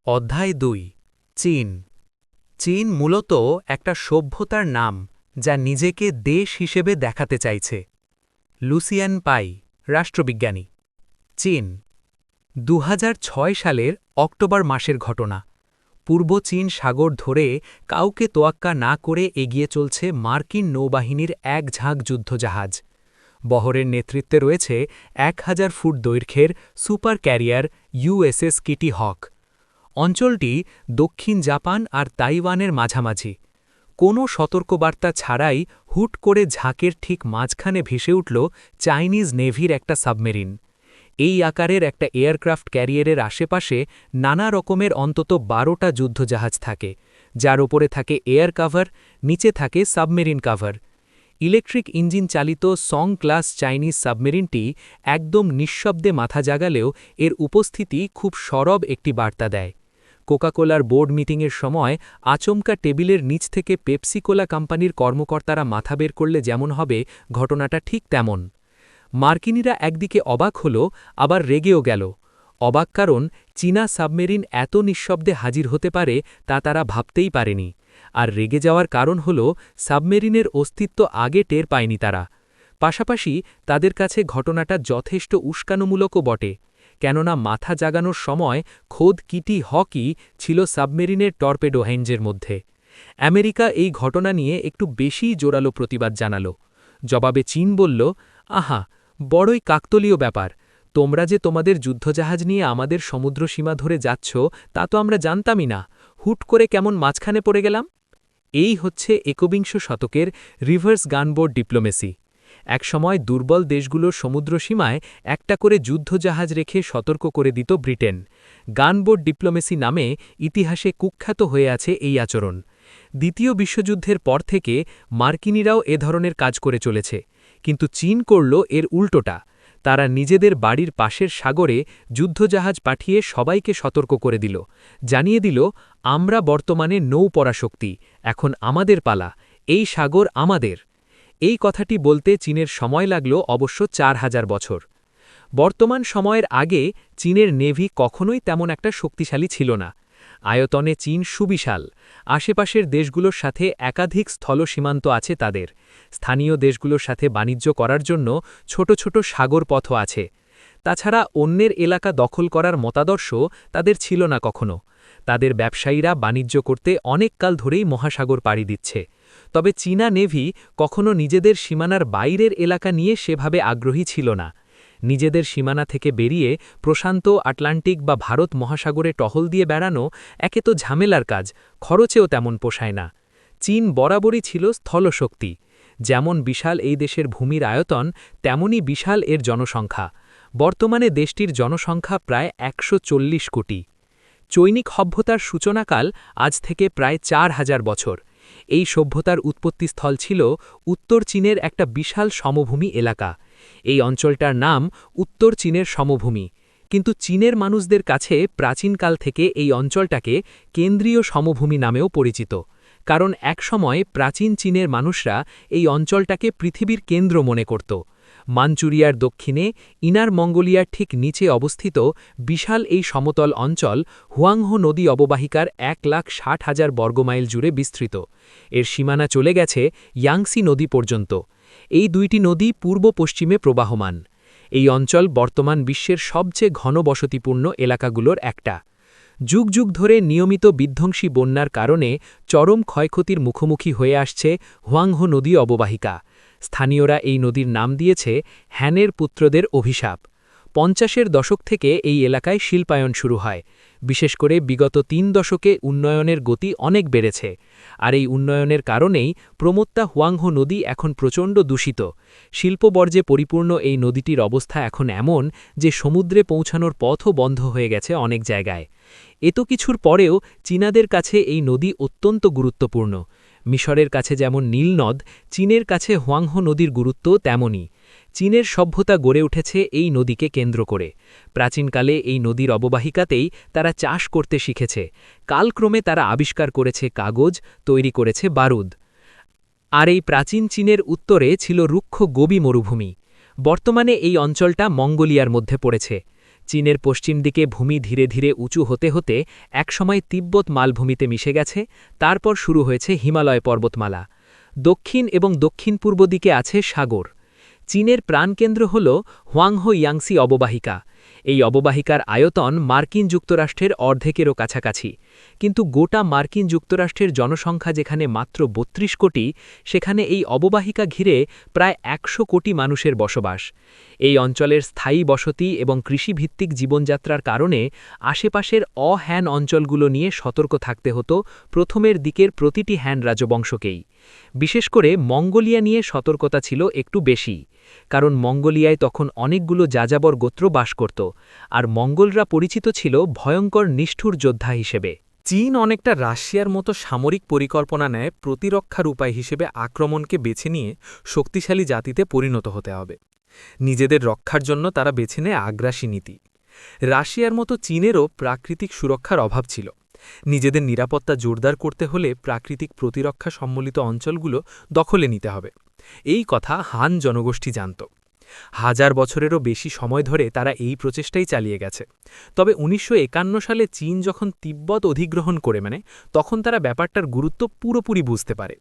অধ্যায় ২ চীন চীন মূলত একটা সভ্যতার নাম যা নিজেকে দেশ হিসেবে দেখাতে চাইছে। লুসিয়ান পাই, রাষ্ট্রবিজ্ঞানী। চীন ২০০৬ সালের অক্টোবর মাসের ঘটনা। পূর্ব চীন সাগর ধরে কাউকে তোয়াক্কা না করে এগিয়ে চলছে মার্কিন নৌবাহিনীর এক ঝাঁক যুদ্ধজাহাজ। বহরের নেতৃত্বে রয়েছে ১,০০০ ফুট দৈর্ঘ্যের সুপার ক্যারিয়ার ইউএসএস কিটি হক। অঞ্চলটি দক্ষিণ জাপান আর তাইওয়ানের মাঝামাঝি। কোনো সতর্কবার্তা ছাড়াই হুট করে ঝাঁকের ঠিক মাঝখানে ভেসে উঠল চাইনিজ নেভির একটা সাবমেরিন। এই আকারের একটা এয়ারক্রাফট ক্যারিয়ারের আশেপাশে নানা রকমের অন্তত ১২টা যুদ্ধজাহাজ থাকে, যার ওপরে থাকে এয়ার কাভার, নিচে থাকে সাবমেরিন কাভার। ইলেকট্রিক ইঞ্জিন চালিত সং ক্লাস চাইনিজ সাবমেরিনটি একদম নিঃশব্দে মাথা জাগালেও এর উপস্থিতি খুব সরব একটি বার্তা দেয়। কোকাকোলার বোর্ড মিটিংয়ের সময় আচমকা টেবিলের নিচ থেকে পেপসিকোলা কোম্পানির কর্মকর্তারা মাথা বের করলে যেমন হবে, ঘটনাটা ঠিক তেমন। মার্কিনীরা একদিকে অবাক হল, আবার রেগেও গেল। অবাক কারণ চীনা সাবমেরিন এত নিঃশব্দে হাজির হতে পারে তা তারা ভাবতেই পারেনি। আর রেগে যাওয়ার কারণ হল সাবমেরিনের অস্তিত্ব আগে টের পায়নি তারা। পাশাপাশি তাদের কাছে ঘটনাটা যথেষ্ট উস্কানোমূলকও বটে, কেননা মাথা জাগানোর সময় খোদ কিটি হকই ছিল সাবমেরিনের টর্পেডো হেঞ্জের মধ্যে। আমেরিকা এই ঘটনা নিয়ে একটু বেশিই জোরালো প্রতিবাদ জানাল। জবাবে চীন বলল, আহা, বড়ই কাকতলীয় ব্যাপার। তোমরা যে তোমাদের যুদ্ধজাহাজ নিয়ে আমাদের সমুদ্রসীমা ধরে যাচ্ছ তা তো আমরা জানতামই না। হুট করে কেমন মাঝখানে পড়ে গেলাম? এই হচ্ছে একবিংশ শতকের রিভার্স গানবোট ডিপ্লোমেসি। একসময় দুর্বল দ্দেশগুলোর সমুদ্রসীমায় একটা করে যুদ্ধজাহাজ রেখে সতর্ক করে দিত ব্রিটেন। গানবোট ডিপ্লোমেসি নামে ইতিহাসে কুখ্যাত হয়ে আছে এই আচরণ। দ্বিতীয় বিশ্বযুদ্ধের পর থেকে মার্কিনীরাও এ ধরনের কাজ করে চলেছে, কিন্তু চীন করল এর উল্টোটা। তারা নিজেদের বাড়ির পাশের সাগরে যুদ্ধজাহাজ পাঠিয়ে সবাইকে সতর্ক করে দিল, জানিয়ে দিল, আমরা বর্তমানে নৌপরাশক্তি, এখন আমাদের পালা, এই সাগর আমাদের। এই কথাটি বলতে চীনের সময় লাগল অবশ্য ৪,০০০ বছর। বর্তমান সময়ের আগে চীনের নেভি কখনোই তেমন একটা শক্তিশালী ছিল না। আয়তনে চীন সুবিশাল, আশেপাশের দেশগুলোর সাথে একাধিক স্থল সীমান্ত আছে তাদের। স্থানীয় দেশগুলোর সাথে বাণিজ্য করার জন্য ছোট ছোট সাগর পথও আছে। তাছাড়া অন্যের এলাকা দখল করার মতাদর্শ তাদের ছিল না কখনো। তাদের ব্যবসায়ীরা বাণিজ্য করতে অনেক কাল ধরেই মহাসাগর পাড়ি দিচ্ছে। তবে চীনা নেভি কখনো নিজেদের সীমানার বাইরের এলাকা নিয়ে সেভাবে আগ্রহী ছিল না। নিজেদের সীমানা থেকে বেরিয়ে প্রশান্ত, আটলান্টিক বা ভারত মহাসাগরে টহল দিয়ে বেড়ানো একে তো ঝামেলার কাজ, খরচেও তেমন পোষায় না। চীন বরাবরই ছিল স্থলশক্তি। যেমন বিশাল এই দেশের ভূমির আয়তন, তেমনই বিশাল এর জনসংখ্যা। বর্তমানে দেশটির জনসংখ্যা প্রায় ১৪০ কোটি। চৈনিক সভ্যতার সূচনাকাল আজ থেকে প্রায় ৪,০০০ বছর। এই সভ্যতার উৎপত্তিস্থল ছিল উত্তর চীনের একটা বিশাল সমভূমি এলাকা। এই অঞ্চলটার নাম উত্তর চীনের সমভূমি, কিন্তু চীনের মানুষদের কাছে প্রাচীনকাল থেকে এই অঞ্চলটাকে কেন্দ্রীয় সমভূমি নামেও পরিচিত, কারণ একসময় প্রাচীন চীনের মানুষরা এই অঞ্চলটাকে পৃথিবীর কেন্দ্র মনে করত। মাঞ্চুরিয়ার দক্ষিণে ইনার মঙ্গোলিয়ার ঠিক নিচে অবস্থিত বিশাল এই সমতল অঞ্চল হুয়াংহো নদী অববাহিকার ১,৬০,০০০ বর্গমাইল জুড়ে বিস্তৃত। এর সীমানা চলে গেছে ইয়াংসি নদী পর্যন্ত। এই দুইটি নদী পূর্ব পশ্চিমে প্রবাহমান। এই অঞ্চল বর্তমান বিশ্বের সবচেয়ে ঘনবসতিপূর্ণ এলাকাগুলোর একটা। যুগ যুগ ধরে নিয়মিত বিধ্বংসী বন্যার কারণে চরম ক্ষয়ক্ষতির মুখোমুখি হয়ে আসছে হুয়াংহো নদী অববাহিকা। স্থানীয়রা এই নদীর নাম দিয়েছে হ্যানের পুত্রদের অভিশাপ। ৫০-এর দশক থেকে এই এলাকায় শিল্পায়ন শুরু হয়। বিশেষ করে বিগত ৩ দশকে উন্নয়নের গতি অনেক বেড়েছে। আর এই উন্নয়নের কারণেই প্রমত্তা হুয়াংহো নদী এখন প্রচণ্ড দূষিত। শিল্পবর্জ্যে পরিপূর্ণ এই নদীটির অবস্থা এখন এমন যে সমুদ্রে পৌঁছানোর পথও বন্ধ হয়ে গেছে অনেক জায়গায়। এত কিছুর পরেও চীনাদের কাছে এই নদী অত্যন্ত গুরুত্বপূর্ণ। মিশরের কাছে যেমন নীলনদ, চীনের কাছে হুয়াংহো নদীর গুরুত্ব তেমনই। চীনের সভ্যতা গড়ে উঠেছে এই নদীকে কেন্দ্র করে। প্রাচীনকালে এই নদীর অববাহিকাতেই তারা চাষ করতে শিখেছে। কালক্রমে তারা আবিষ্কার করেছে কাগজ, তৈরি করেছে বারুদ। আর এই প্রাচীন চীনের উত্তরে ছিল রুক্ষ গোবি মরুভূমি। বর্তমানে এই অঞ্চলটা মঙ্গোলিয়ার মধ্যে পড়েছে। চীনের পশ্চিম দিকে ভূমি ধীরে ধীরে উঁচু হতে হতে একসময় তিব্বত মালভূমিতে মিশে গেছে, তারপর শুরু হয়েছে হিমালয় পর্বতমালা। দক্ষিণ এবং দক্ষিণ পূর্ব দিকে আছে সাগর। চীনের প্রাণকেন্দ্র হল হোয়াংহো ইয়াংসি অববাহিকা। এই অববাহিকার আয়তন মার্কিন যুক্তরাষ্ট্রের অর্ধেকেরও কাছাকাছি, কিন্তু গোটা মার্কিন যুক্তরাষ্ট্রের জনসংখ্যা যেখানে মাত্র ৩২ কোটি, সেখানে এই অববাহিকা ঘিরে প্রায় ১০০ কোটি মানুষের বসবাস। এই অঞ্চলের স্থায়ী বসতি এবং কৃষিভিত্তিক জীবনযাত্রার কারণে আশেপাশের অ-হ্যান অঞ্চলগুলো নিয়ে সতর্ক থাকতে হতো প্রথমের দিকের প্রতিটি হ্যান রাজবংশকেই। বিশেষ করে মঙ্গোলিয়া নিয়ে সতর্কতা ছিল একটু বেশি, কারণ মঙ্গোলিয়ায় তখন অনেকগুলো যাযাবর গোত্র বাস করত, আর মঙ্গলরা পরিচিত ছিল ভয়ঙ্কর নিষ্ঠুর যোদ্ধা হিসেবে। চীন অনেকটা রাশিয়ার মতো সামরিক পরিকল্পনা নেয় প্রতিরক্ষার উপায় হিসেবে আক্রমণকে বেছে নিয়ে শক্তিশালী জাতিতে পরিণত হতে হবে। নিজেদের রক্ষার জন্য তারা বেছে নেয় আগ্রাসী নীতি। রাশিয়ার মতো চীনেরও প্রাকৃতিক সুরক্ষার অভাব ছিল। নিজেদের নিরাপত্তা জোরদার করতে হলে প্রাকৃতিক প্রতিরক্ষা সম্বলিত অঞ্চলগুলো দখলে নিতে হবে। এই কথা হান জনগোষ্ঠী জানত। হাজার বছরেরও বেশি সময় ধরে তারা এই প্রচেষ্টাই চালিয়ে গেছে। তবে ১৯৫১ সালে চীন যখন তিব্বত অধিগ্রহণ করে তখন তারা ব্যাপারটার গুরুত্ব পুরোপুরি বুঝতে পারে।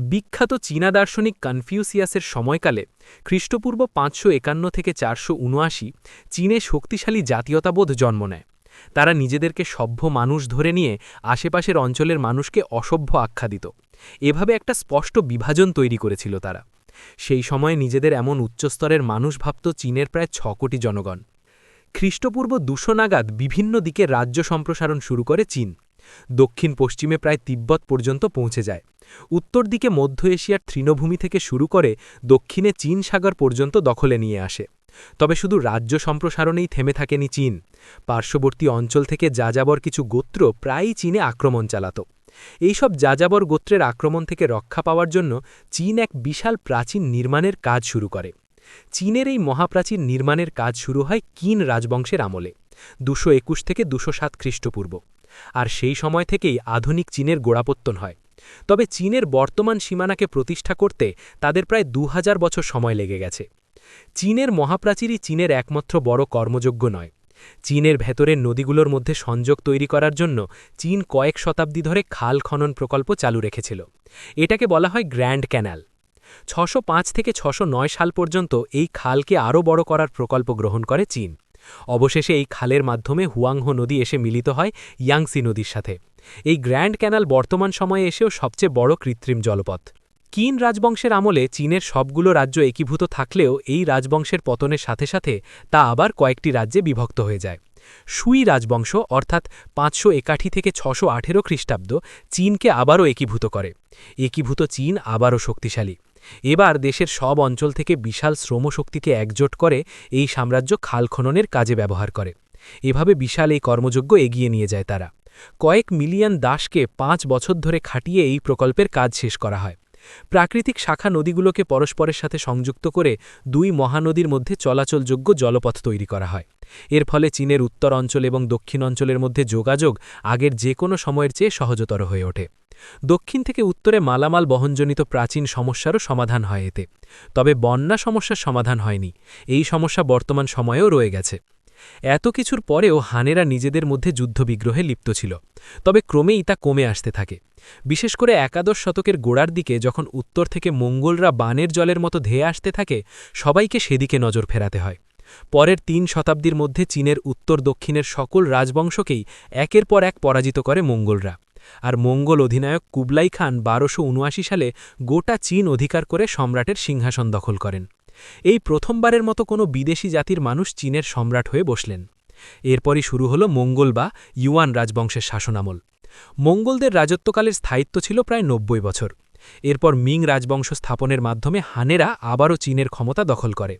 বিখ্যাত চীনা দার্শনিক কনফিউসিয়াসের সময়কালে খ্রিস্টপূর্ব ৫৫১ থেকে ৪৭৯ চীনে শক্তিশালী জাতীয়তাবোধ জন্ম নেয়। তারা নিজেদেরকে সভ্য মানুষ ধরে নিয়ে আশেপাশের অঞ্চলের মানুষকে অসভ্য আখ্যা দিত। এভাবে একটা স্পষ্ট বিভাজন তৈরি করেছিল তারা। সেই সময়ে নিজেদের এমন উচ্চস্তরের মানুষ ভাবত চীনের প্রায় ৬ কোটি জনগণ। খ্রিস্টপূর্ব ২০০ নাগাদ বিভিন্ন দিকে রাজ্য সম্প্রসারণ শুরু করে চীন। দক্ষিণ পশ্চিমে প্রায় তিব্বত পর্যন্ত পৌঁছে যায়। উত্তর দিকে মধ্য এশিয়ার তৃণভূমি থেকে শুরু করে দক্ষিণে চীন সাগর পর্যন্ত দখলে নিয়ে আসে। তবে শুধু রাজ্য সম্প্রসারণেই থেমে থাকেনি চীন। পার্শ্ববর্তী অঞ্চল থেকে যাযাবর কিছু গোত্র প্রায়ই চীনে আক্রমণ চালাত। এইসব যাযাবর গোত্রের আক্রমণ থেকে রক্ষা পাওয়ার জন্য চীন এক বিশাল প্রাচীন নির্মাণের কাজ শুরু করে। চীনের এই মহাপ্রাচীন নির্মাণের কাজ শুরু হয় কিন রাজবংশের আমলে ২২১ থেকে ২০৭ খ্রিস্টপূর্ব, আর সেই সময় থেকেই আধুনিক চীনের গোড়াপত্তন হয়। তবে চীনের বর্তমান সীমানাকে প্রতিষ্ঠা করতে তাদের প্রায় ২০০০ বছর সময় লেগে গেছে। চীনের মহাপ্রাচীরই চীনের একমাত্র বড় কর্মযোগ্য নয়। চীনের ভেতরের নদীগুলোর মধ্যে সংযোগ তৈরি করার জন্য চীন কয়েক শতাব্দী ধরে খাল খনন প্রকল্প চালু রেখেছিল। এটাকে বলা হয় গ্র্যান্ড ক্যানাল। ৬০৫ থেকে ৬০৯ সাল পর্যন্ত এই খালকে আরও বড় করার প্রকল্প গ্রহণ করে চীন। অবশেষে এই খালের মাধ্যমে হুয়াংহো নদী এসে মিলিত হয় ইয়াংসি নদীর সাথে। এই গ্র্যান্ড ক্যানাল বর্তমান সময়ে এসেও সবচেয়ে বড় কৃত্রিম জলপথ। কিন রাজবংশের আমলে চীনের সবগুলো রাজ্য একীভূত থাকলেও এই রাজবংশের পতনের সাথে সাথে তা আবার কয়েকটি রাজ্যে বিভক্ত হয়ে যায়। সুই রাজবংশ অর্থাৎ ৫৮১ থেকে ৬১৮ খ্রিস্টাব্দ চীনকে আবারও একীভূত করে। একীভূত চীন আবারও শক্তিশালী। এবার দেশের সব অঞ্চল থেকে বিশাল শ্রমশক্তিকে একজোট করে এই সাম্রাজ্য খাল খননের কাজে ব্যবহার করে। এভাবে বিশাল এই কর্মযজ্ঞ এগিয়ে নিয়ে যায় তারা। কয়েক মিলিয়ন দাসকে ৫ বছর ধরে খাটিয়ে এই প্রকল্পের কাজ শেষ করা হয়। প্রাকৃতিক শাখা নদীগুলোকে পরস্পরের সাথে সংযুক্ত করে ২ মহানদীর মধ্যে চলাচলযোগ্য জলপথ তৈরি করা হয়। এর ফলে চীনের উত্তর অঞ্চল এবং দক্ষিণ অঞ্চলের মধ্যে যোগাযোগ আগের যে কোনো সময়ের চেয়ে সহজতর হয়ে ওঠে। দক্ষিণ থেকে উত্তরে মালামাল বহনজনিত প্রাচীন সমস্যারও সমাধান হয় এতে। তবে বন্যা সমস্যার সমাধান হয়নি। এই সমস্যা বর্তমান সময়েও রয়ে গেছে। এত কিছুর পরেও হানেরা নিজেদের মধ্যে যুদ্ধবিগ্রহে লিপ্ত ছিল। তবে ক্রমেই তা কমে আসতে থাকে। বিশেষ করে একাদশ শতকের গোড়ার দিকে যখন উত্তর থেকে মঙ্গোলরা বানের জলের মতো ধেয়ে আসতে থাকে, সবাইকে সেদিকে নজর ফেরাতে হয়। পরের ৩ শতাব্দীর মধ্যে চীনের উত্তর দক্ষিণের সকল রাজবংশকেই একের পর এক পরাজিত করে মঙ্গোলরা। আর মঙ্গোল অধিনায়ক কুবলাই খান ১২৭৯ সালে গোটা চীন অধিকার করে সম্রাটের সিংহাসন দখল করেন। এই প্রথমবারের মতো কোনো বিদেশি জাতির মানুষ চীনের সম্রাট হয়ে বসলেন। এরপরই শুরু হল মঙ্গোল বা ইউয়ান রাজবংশের শাসনামল। মঙ্গোলদের রাজত্বকালের স্থায়িত্ব ছিল প্রায় ৯০ বছর। এরপর মিং রাজবংশ স্থাপনের মাধ্যমে হানেরা আবারও চীনের ক্ষমতা দখল করে।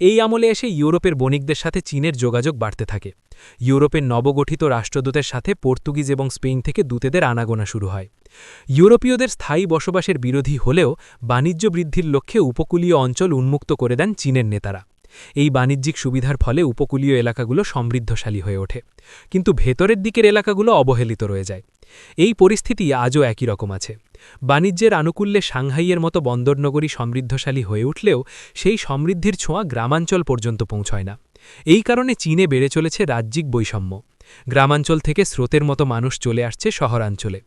এই আমলে এসে ইউরোপের বণিকদের সাথে চীনের যোগাযোগ বাড়তে থাকে। ইউরোপের নবগঠিত রাষ্ট্রদূতের সাথে পর্তুগিজ এবং স্পেন থেকে দূতেদের আনাগোনা শুরু হয়। ইউরোপীয়দের স্থায়ী বসবাসের বিরোধী হলেও বাণিজ্য বৃদ্ধির লক্ষ্যে উপকূলীয় অঞ্চল উন্মুক্ত করে দেন চীনের নেতারা। এই বাণিজ্যিক সুবিধার ফলে উপকূলীয় এলাকাগুলো সমৃদ্ধশালী হয়ে ওঠে, কিন্তু ভেতরের দিকের এলাকাগুলো অবহেলিত রয়ে যায়। এই পরিস্থিতি আজও একই রকম আছে। বাণিজ্যের আনুকূল্যে সাংহাইয়ের মতো বন্দরনগরী সমৃদ্ধশালী হয়ে উঠলেও সেই সমৃদ্ধির ছোঁয়া গ্রামাঞ্চল পর্যন্ত পৌঁছয় না। এই কারণে চীনে বেড়ে চলেছে রাজ্যিক বৈষম্য। গ্রামাঞ্চল থেকে স্রোতের মতো মানুষ চলে আসছে শহরাঞ্চলে।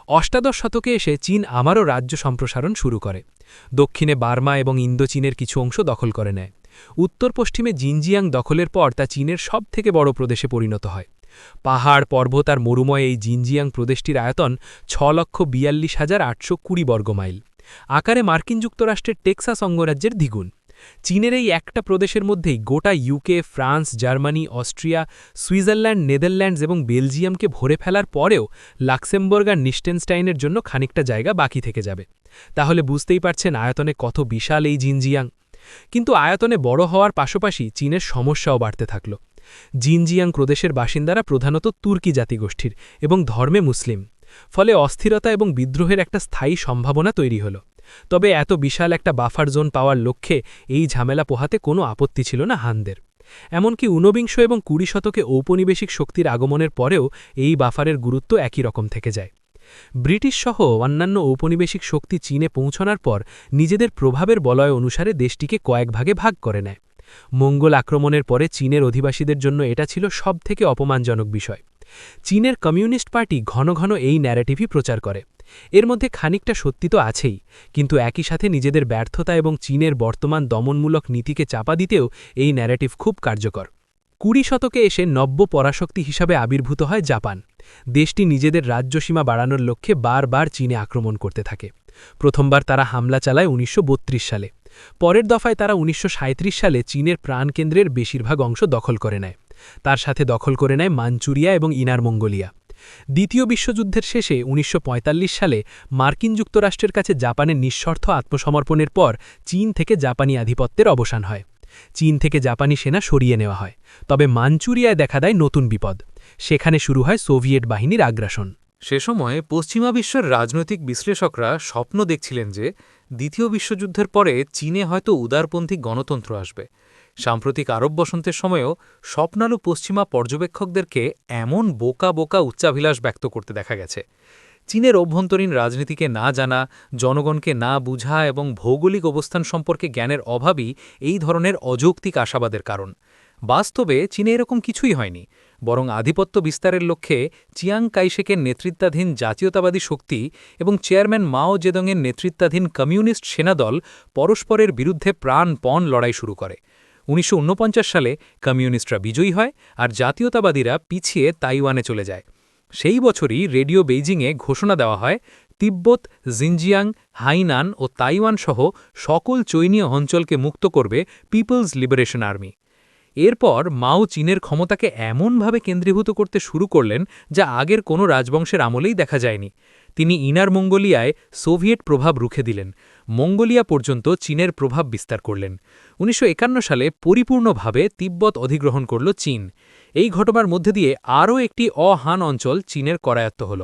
অষ্টাদশ শতকে এসে চীন আবারও রাজ্য সম্প্রসারণ শুরু করে। দক্ষিণে বার্মা এবং ইন্দোচীনের কিছু অংশ দখল করে নেয়। উত্তর পশ্চিমে জিনজিয়াং দখলের পর তা চীনের সবথেকে বড় প্রদেশে পরিণত হয়। পাহাড়, পর্বত আর মরুময় এই জিনজিয়াং প্রদেশটির আয়তন 6,42,820 বর্গমাইল। আকারে মার্কিন যুক্তরাষ্ট্রের টেক্সাস অঙ্গরাজ্যের দ্বিগুণ। চীনের এই একটা প্রদেশের মধ্যেই গোটা UK, France, Germany, Austria, Switzerland, Netherlands এবং বেলজিয়ামকে ভরে ফেলার পরেও লাক্সেমবার্গ আর নিস্টেনস্টাইনের জন্য খানিকটা জায়গা বাকি থেকে যাবে। তাহলে বুঝতেই পারছেন আয়তনে কত বিশাল এই জিনজিয়াং। কিন্তু আয়তনে বড় হওয়ার পাশাপাশি চীনের সমস্যাও বাড়তে থাকল। জিনজিয়াং প্রদেশের বাসিন্দারা প্রধানত তুর্কি জাতিগোষ্ঠীর এবং ধর্মে মুসলিম। ফলে অস্থিরতা এবং বিদ্রোহের একটা স্থায়ী সম্ভাবনা তৈরি হল। তবে এত বিশাল একটা বাফার জোন পাওয়ার লক্ষ্যে এই ঝামেলা পোহাতে কোনো আপত্তি ছিল না হানদের। এমনকি ঊনবিংশ এবং 20 শতকে ঔপনিবেশিক শক্তির আগমনের পরেও এই বাফারের গুরুত্ব একই রকম থেকে যায়। ব্রিটিশ সহ অন্যান্য ঔপনিবেশিক শক্তি চীনে পৌঁছানোর পর নিজেদের প্রভাবের বলয় অনুসারে দেশটিকে কয়েক ভাগে ভাগ করে নেয়। মঙ্গোল আক্রমণের পরে চীনের অধিবাসীদের জন্য এটা ছিল সবথেকে অপমানজনক বিষয়। চীনের কমিউনিস্ট পার্টি ঘন ঘন এই ন্যারেটিভই প্রচার করে। এর মধ্যে খানিকটা সত্যি তো আছেই, কিন্তু একই সাথে নিজেদের ব্যর্থতা এবং চীনের বর্তমান দমনমূলক নীতিকে চাপা দিতেও এই ন্যারেটিভ খুব কার্যকর। 20 শতকে এসে নব্য পরাশক্তি হিসাবে আবির্ভূত হয় জাপান। দেশটি নিজেদের রাজ্যসীমা বাড়ানোর লক্ষ্যে বারবার চীনে আক্রমণ করতে থাকে। প্রথমবার তারা হামলা চালায় 1932 সালে। পরের দফায় তারা 1937 সালে চীনের প্রাণকেন্দ্রের বেশিরভাগ অংশ দখল করে নেয়। তার সাথে দখল করে নেয় মাঞ্চুরিয়া এবং ইনার মঙ্গোলিয়া। দ্বিতীয় বিশ্বযুদ্ধের শেষে 1945 সালে মার্কিন যুক্তরাষ্ট্রের কাছে জাপানের নিঃশর্ত আত্মসমর্পণের পর চীন থেকে জাপানি আধিপত্যের অবসান হয়। চীন থেকে জাপানি সেনা সরিয়ে নেওয়া হয়। তবে মাঞ্চুরিয়ায় দেখা দেয় নতুন বিপদ। সেখানে শুরু হয় সোভিয়েট বাহিনীর আগ্রাসন। সে সময় পশ্চিমা বিশ্বের রাজনৈতিক বিশ্লেষকরা স্বপ্ন দেখছিলেন যে দ্বিতীয় বিশ্বযুদ্ধের পরে চীনে হয়তো উদারপন্থী গণতন্ত্র আসবে। সাম্প্রতিক আরব বসন্তের সময়েও স্বপ্নালু পশ্চিমা পর্যবেক্ষকদেরকে এমন বোকা বোকা উচ্চাভিলাষ ব্যক্ত করতে দেখা গেছে। চীনের অভ্যন্তরীণ রাজনীতিকে না জানা, জনগণকে না বুঝা এবং ভৌগোলিক অবস্থান সম্পর্কে জ্ঞানের অভাবই এই ধরনের অযৌক্তিক আশাবাদের কারণ। বাস্তবে চীনে এরকম কিছুই হয়নি, বরং আধিপত্য বিস্তারের লক্ষ্যে চিয়াং কাইশেকের নেতৃত্বাধীন জাতীয়তাবাদী শক্তি এবং চেয়ারম্যান মাও জেদংয়ের নেতৃত্বাধীন কমিউনিস্ট সেনাদল পরস্পরের বিরুদ্ধে প্রাণপণ লড়াই শুরু করে। 1949 সালে কমিউনিস্টরা বিজয়ী হয় আর জাতীয়তাবাদীরা পিছিয়ে তাইওয়ানে চলে যায়। সেই বছরই রেডিও বেইজিংয়ে ঘোষণা দেওয়া হয় তিব্বত, জিনজিয়াং, হাইনান ও তাইওয়ান সহ সকল চৈনীয় অঞ্চলকে মুক্ত করবে পিপলস লিবারেশন আর্মি। এরপর মাও চীনের ক্ষমতাকে এমনভাবে কেন্দ্রীভূত করতে শুরু করলেন যা আগের কোনো রাজবংশের আমলেই দেখা যায়নি। তিনি ইনার মঙ্গোলিয়ায় সোভিয়েট প্রভাব রুখে দিলেন, মঙ্গোলিয়া পর্যন্ত চীনের প্রভাব বিস্তার করলেন। 1951 সালে পরিপূর্ণভাবে তিব্বত অধিগ্রহণ করল চীন। এই ঘটনার মধ্যে দিয়ে আরও একটি অহান অঞ্চল চীনের করায়ত্ত হল।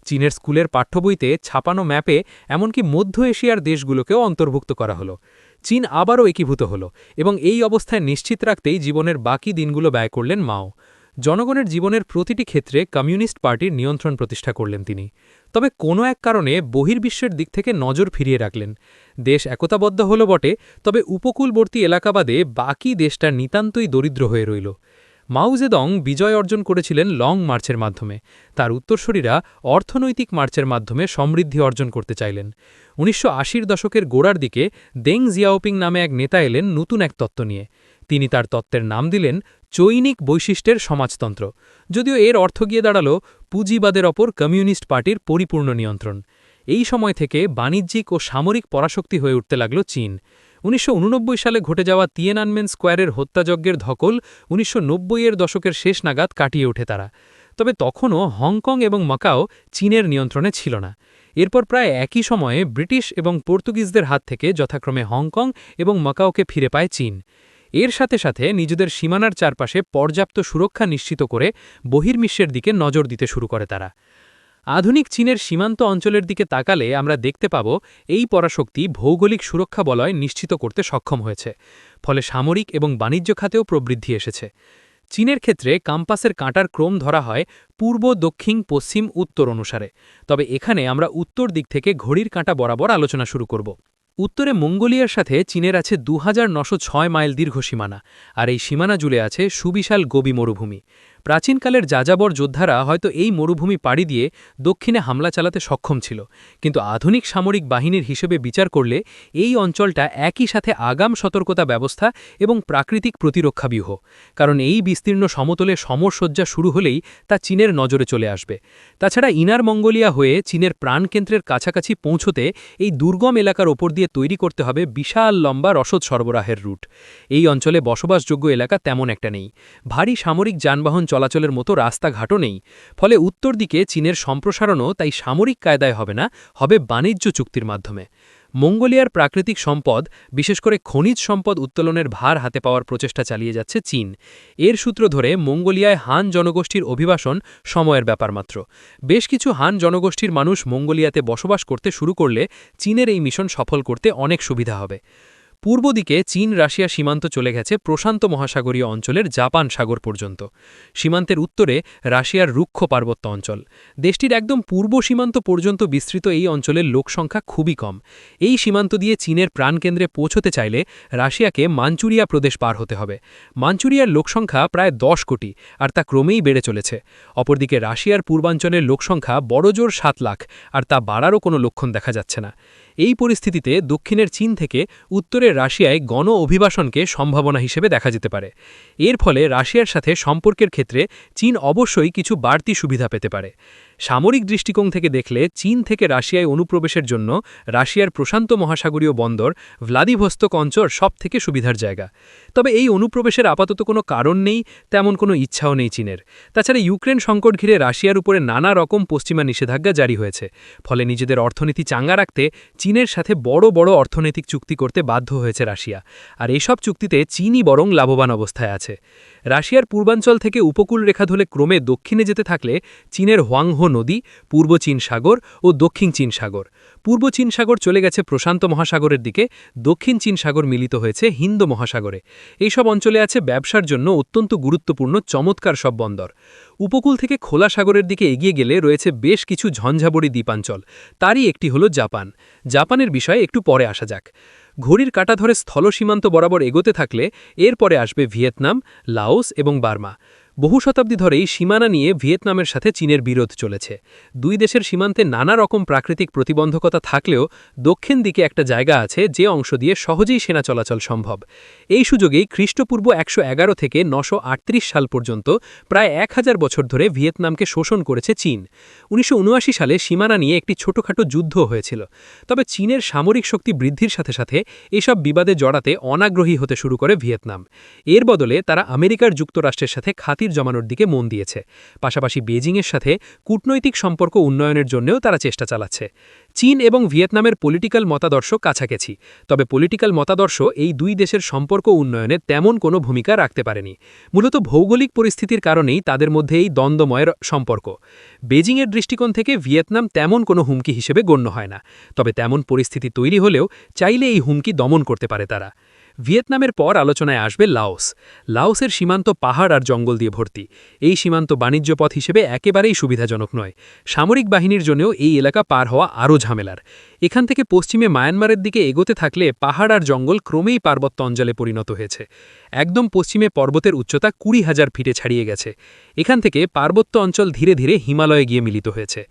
চীনের স্কুলের পাঠ্যবইতে ছাপানো ম্যাপে এমনকি মধ্য এশিয়ার দেশগুলোকেও অন্তর্ভুক্ত করা হলো। চীন আবারও একীভূত হল এবং এই অবস্থায় নিশ্চিত রাখতেই জীবনের বাকি দিনগুলো ব্যয় করলেন মাও। জনগণের জীবনের প্রতিটি ক্ষেত্রে কমিউনিস্ট পার্টির নিয়ন্ত্রণ প্রতিষ্ঠা করলেন তিনি। তবে কোনো এক কারণে বহির্বিশ্বের দিক থেকে নজর ফিরিয়ে রাখলেন। দেশ একতাবদ্ধ হল বটে, তবে উপকূলবর্তী এলাকা বাদে বাকি দেশটা নিতান্তই দরিদ্র হয়ে রইল। মাও জেদং বিজয় অর্জন করেছিলেন লং মার্চের মাধ্যমে। তার উত্তরসূরিরা অর্থনৈতিক মার্চের মাধ্যমে সমৃদ্ধি অর্জন করতে চাইলেন। 1980 দশকের গোড়ার দিকে দেং জিয়াওপিং নামে এক নেতা এলেন নতুন এক তত্ত্ব নিয়ে। তিনি তার তত্ত্বের নাম দিলেন চৈনিক বৈশিষ্ট্যের সমাজতন্ত্র, যদিও এর অর্থ গিয়ে দাঁড়াল পুঁজিবাদের ওপর কমিউনিস্ট পার্টির পরিপূর্ণ নিয়ন্ত্রণ। এই সময় থেকে বাণিজ্যিক ও সামরিক পরাশক্তি হয়ে উঠতে লাগল চীন। 1989 সালে ঘটে যাওয়া তিয়েনানমেন স্কোয়ারের হত্যাযজ্ঞের ধকল 1990-এর দশকের শেষ নাগাদ কাটিয়ে ওঠে তারা। তবে তখনও হংকং এবং মাকাও চীনের নিয়ন্ত্রণে ছিল না। এরপর প্রায় একই সময়ে ব্রিটিশ এবং পর্তুগিজদের হাত থেকে যথাক্রমে হংকং এবং মাকাওকে ফিরে পায় চীন। এর সাথে সাথে নিজেদের সীমানার চারপাশে পর্যাপ্ত সুরক্ষা নিশ্চিত করে বহির্বিশ্বের দিকে নজর দিতে শুরু করে তারা। আধুনিক চীনের সীমান্ত অঞ্চলের দিকে তাকালে আমরা দেখতে পাব এই পরাশক্তি ভৌগোলিক সুরক্ষা বলয় নিশ্চিত করতে সক্ষম হয়েছে। ফলে সামরিক এবং বাণিজ্য খাতেও প্রবৃদ্ধি এসেছে। চীনের ক্ষেত্রে কাম্পাসের কাঁটার ক্রম ধরা হয় পূর্ব, দক্ষিণ, পশ্চিম, উত্তর অনুসারে। তবে এখানে আমরা উত্তর দিক থেকে ঘড়ির কাঁটা বরাবর আলোচনা শুরু করব। উত্তরে মঙ্গোলিয়ার সাথে চীনের আছে 2906 মাইল দীর্ঘ সীমানা, আর এই সীমানা জুড়ে আছে সুবিশাল গোবি মরুভূমি। প্রাচীনকালের যাযাবর যোদ্ধারা হয়তো এই মরুভূমি পাড়ি দিয়ে দক্ষিণে হামলা চালাতে সক্ষম ছিল, কিন্তু আধুনিক সামরিক বাহিনীর হিসেবে বিচার করলে এই অঞ্চলটা একই সাথে আগাম সতর্কতা ব্যবস্থা এবং প্রাকৃতিক প্রতিরক্ষা ব্যূহ, কারণ এই বিস্তীর্ণ সমতলে সমরসজ্জা শুরু হলেই তা চীনের নজরে চলে আসবে। তাছাড়া ইনার মঙ্গোলিয়া হয়ে চীনের প্রাণকেন্দ্রের কাছাকাছি পৌঁছতে এই দুর্গম এলাকার ওপর দিয়ে তৈরি করতে হবে বিশাল লম্বা রসদ সরবরাহের রুট। এই অঞ্চলে বসবাসযোগ্য এলাকা তেমন একটা নেই, ভারী সামরিক যানবাহন চলাচলের মতো রাস্তাঘাটও নেই। ফলে উত্তর দিকে চীনের সম্প্রসারণও তাই সামরিক কায়দায় হবে না, হবে বাণিজ্য চুক্তির মাধ্যমে। মঙ্গোলিয়ার প্রাকৃতিক সম্পদ, বিশেষ করে খনিজ সম্পদ উত্তোলনের ভার হাতে পাওয়ার প্রচেষ্টা চালিয়ে যাচ্ছে চীন। এর সূত্র ধরে মঙ্গোলিয়ায় হান জনগোষ্ঠীর অভিবাসন সময়ের ব্যাপার মাত্র। বেশ কিছু হান জনগোষ্ঠীর মানুষ মঙ্গোলিয়াতে বসবাস করতে শুরু করলে চীনের এই মিশন সফল করতে অনেক সুবিধা হবে। পূর্ব দিকে চীন রাশিয়া সীমান্ত চলে গেছে প্রশান্ত মহাসাগরীয় অঞ্চলের জাপান সাগর পর্যন্ত। সীমান্তের উত্তরে রাশিয়ার রুক্ষ পার্বত্য অঞ্চল। দেশটির একদম পূর্ব সীমান্ত পর্যন্ত বিস্তৃত এই অঞ্চলের লোকসংখ্যা খুবই কম। এই সীমান্ত দিয়ে চীনের প্রাণকেন্দ্রে পৌঁছতে চাইলে রাশিয়াকে মাঞ্চুরিয়া প্রদেশ পার হতে হবে। মাঞ্চুরিয়ার লোকসংখ্যা প্রায় 10 কোটি, আর তা ক্রমেই বেড়ে চলেছে। অপরদিকে রাশিয়ার পূর্বাঞ্চলের লোকসংখ্যা বড়জোর 7 লাখ, আর তা বাড়ারও কোনো লক্ষণ দেখা যাচ্ছে না। এই পরিস্থিতিতে দক্ষিণের চীন থেকে উত্তরের রাশিয়ায় গণ অভিবাসনকে সম্ভাবনা হিসেবে দেখা যেতে পারে। এর ফলে রাশিয়ার সাথে সম্পর্কের ক্ষেত্রে চীন অবশ্যই কিছু বাড়তি সুবিধা পেতে পারে। সামরিক দৃষ্টিকোণ থেকে দেখলে চীন থেকে রাশিয়ায় অনুপ্রবেশের জন্য রাশিয়ার প্রশান্ত মহাসাগরীয় বন্দর ভ্লাদিভস্তক অঞ্চল সবথেকে সুবিধার জায়গা। তবে এই অনুপ্রবেশের আপাতত কোনো কারণ নেই, তেমন কোনো ইচ্ছাও নেই চীনের। তাছাড়া ইউক্রেন সংকট ঘিরে রাশিয়ার উপরে নানা রকম পশ্চিমা নিষেধাজ্ঞা জারি হয়েছে। ফলে নিজেদের অর্থনীতি চাঙ্গা রাখতে চীনের সাথে বড় বড় অর্থনৈতিক চুক্তি করতে বাধ্য হয়েছে রাশিয়া, আর এসব চুক্তিতে চীনই বরং লাভবান অবস্থায় আছে। রাশিয়ার পূর্বাঞ্চল থেকে উপকূল রেখা ধরে ক্রমে দক্ষিণে যেতে থাকলে চীনের হোয়াংহো নদী, পূর্ব চীন সাগর ও দক্ষিণ চীন সাগর। পূর্ব চীন সাগর চলে গেছে প্রশান্ত মহাসাগরের দিকে, দক্ষিণ চীন সাগর মিলিত হয়েছে হিন্দ মহাসাগরে। এইসব অঞ্চলে আছে ব্যবসার জন্য অত্যন্ত গুরুত্বপূর্ণ চমৎকার সব বন্দর। উপকূল থেকে খোলা সাগরের দিকে এগিয়ে গেলে রয়েছে বেশ কিছু ঝঞ্ঝাবড়ি দ্বীপাঞ্চল, তারই একটি হল জাপান। জাপানের বিষয়ে একটু পরে আসা যাক। ঘড়ির কাঁটা ধরে স্থল সীমান্ত বরাবর এগোতে থাকলে এরপরে আসবে ভিয়েতনাম, লাওস এবং বার্মা। বহু শতাব্দী ধরেই সীমানা নিয়ে ভিয়েতনামের সাথে চীনের বিরোধ চলেছে। দুই দেশের সীমান্তে নানা রকম প্রাকৃতিক প্রতিবন্ধকতা থাকলেও দক্ষিণ দিকে একটা জায়গা আছে যে অংশ দিয়ে সহজেই সেনা চলাচল সম্ভব। এই সুযোগেই খ্রিস্টপূর্ব ১১১ থেকে ৯৩৮ সাল পর্যন্ত প্রায় ১০০০ বছর ধরে ভিয়েতনামকে শোষণ করেছে চীন। ১৯৭৯ সালে সীমানা নিয়ে একটি ছোটখাটো যুদ্ধ হয়েছিল। তবে চীনের সামরিক শক্তি বৃদ্ধির সাথে সাথে এসব বিবাদে জড়াতে অনাগ্রহী হতে শুরু করে ভিয়েতনাম। এর বদলে তারা আমেরিকার যুক্তরাষ্ট্রের সাথে জমানোর দিকে মন দিয়েছে। পাশাপাশি বেজিংয়ের সাথে কূটনৈতিক সম্পর্ক উন্নয়নের জন্যও তারা চেষ্টা চালাচ্ছে। চীন এবং ভিয়েতনামের পলিটিক্যাল মতাদর্শ কাছাকাছি, তবে পলিটিক্যাল মতাদর্শ এই দুই দেশের সম্পর্ক উন্নয়নে তেমন কোনো ভূমিকা রাখতে পারেনি। মূলত ভৌগোলিক পরিস্থিতির কারণেই তাদের মধ্যে এই দ্বন্দ্বময়ের সম্পর্ক। বেজিংয়ের দৃষ্টিকোণ থেকে ভিয়েতনাম তেমন কোনো হুমকি হিসেবে গণ্য হয় না, তবে তেমন পরিস্থিতি তৈরি হলেও চাইলে এই হুমকি দমন করতে পারে তারা। ভিয়েতনামের পর আলোচনায় আসবে লাওস। লাওসের সীমান্ত পাহাড় আর জঙ্গল দিয়ে ভর্তি। এই সীমান্ত বাণিজ্য পথ হিসেবে একেবারেই সুবিধাজনক নয়। সামরিক বাহিনীর জন্যও এই এলাকা পার হওয়া আরও ঝামেলার। এখান থেকে পশ্চিমে মায়ানমারের দিকে এগোতে থাকলে পাহাড় আর জঙ্গল ক্রমেই পার্বত্য অঞ্চলে পরিণত হয়েছে। একদম পশ্চিমে পর্বতের উচ্চতা ২০,০০০ ফিটে ছাড়িয়ে গেছে। এখান থেকে পার্বত্য অঞ্চল ধীরে ধীরে হিমালয়ে গিয়ে মিলিত হয়েছে।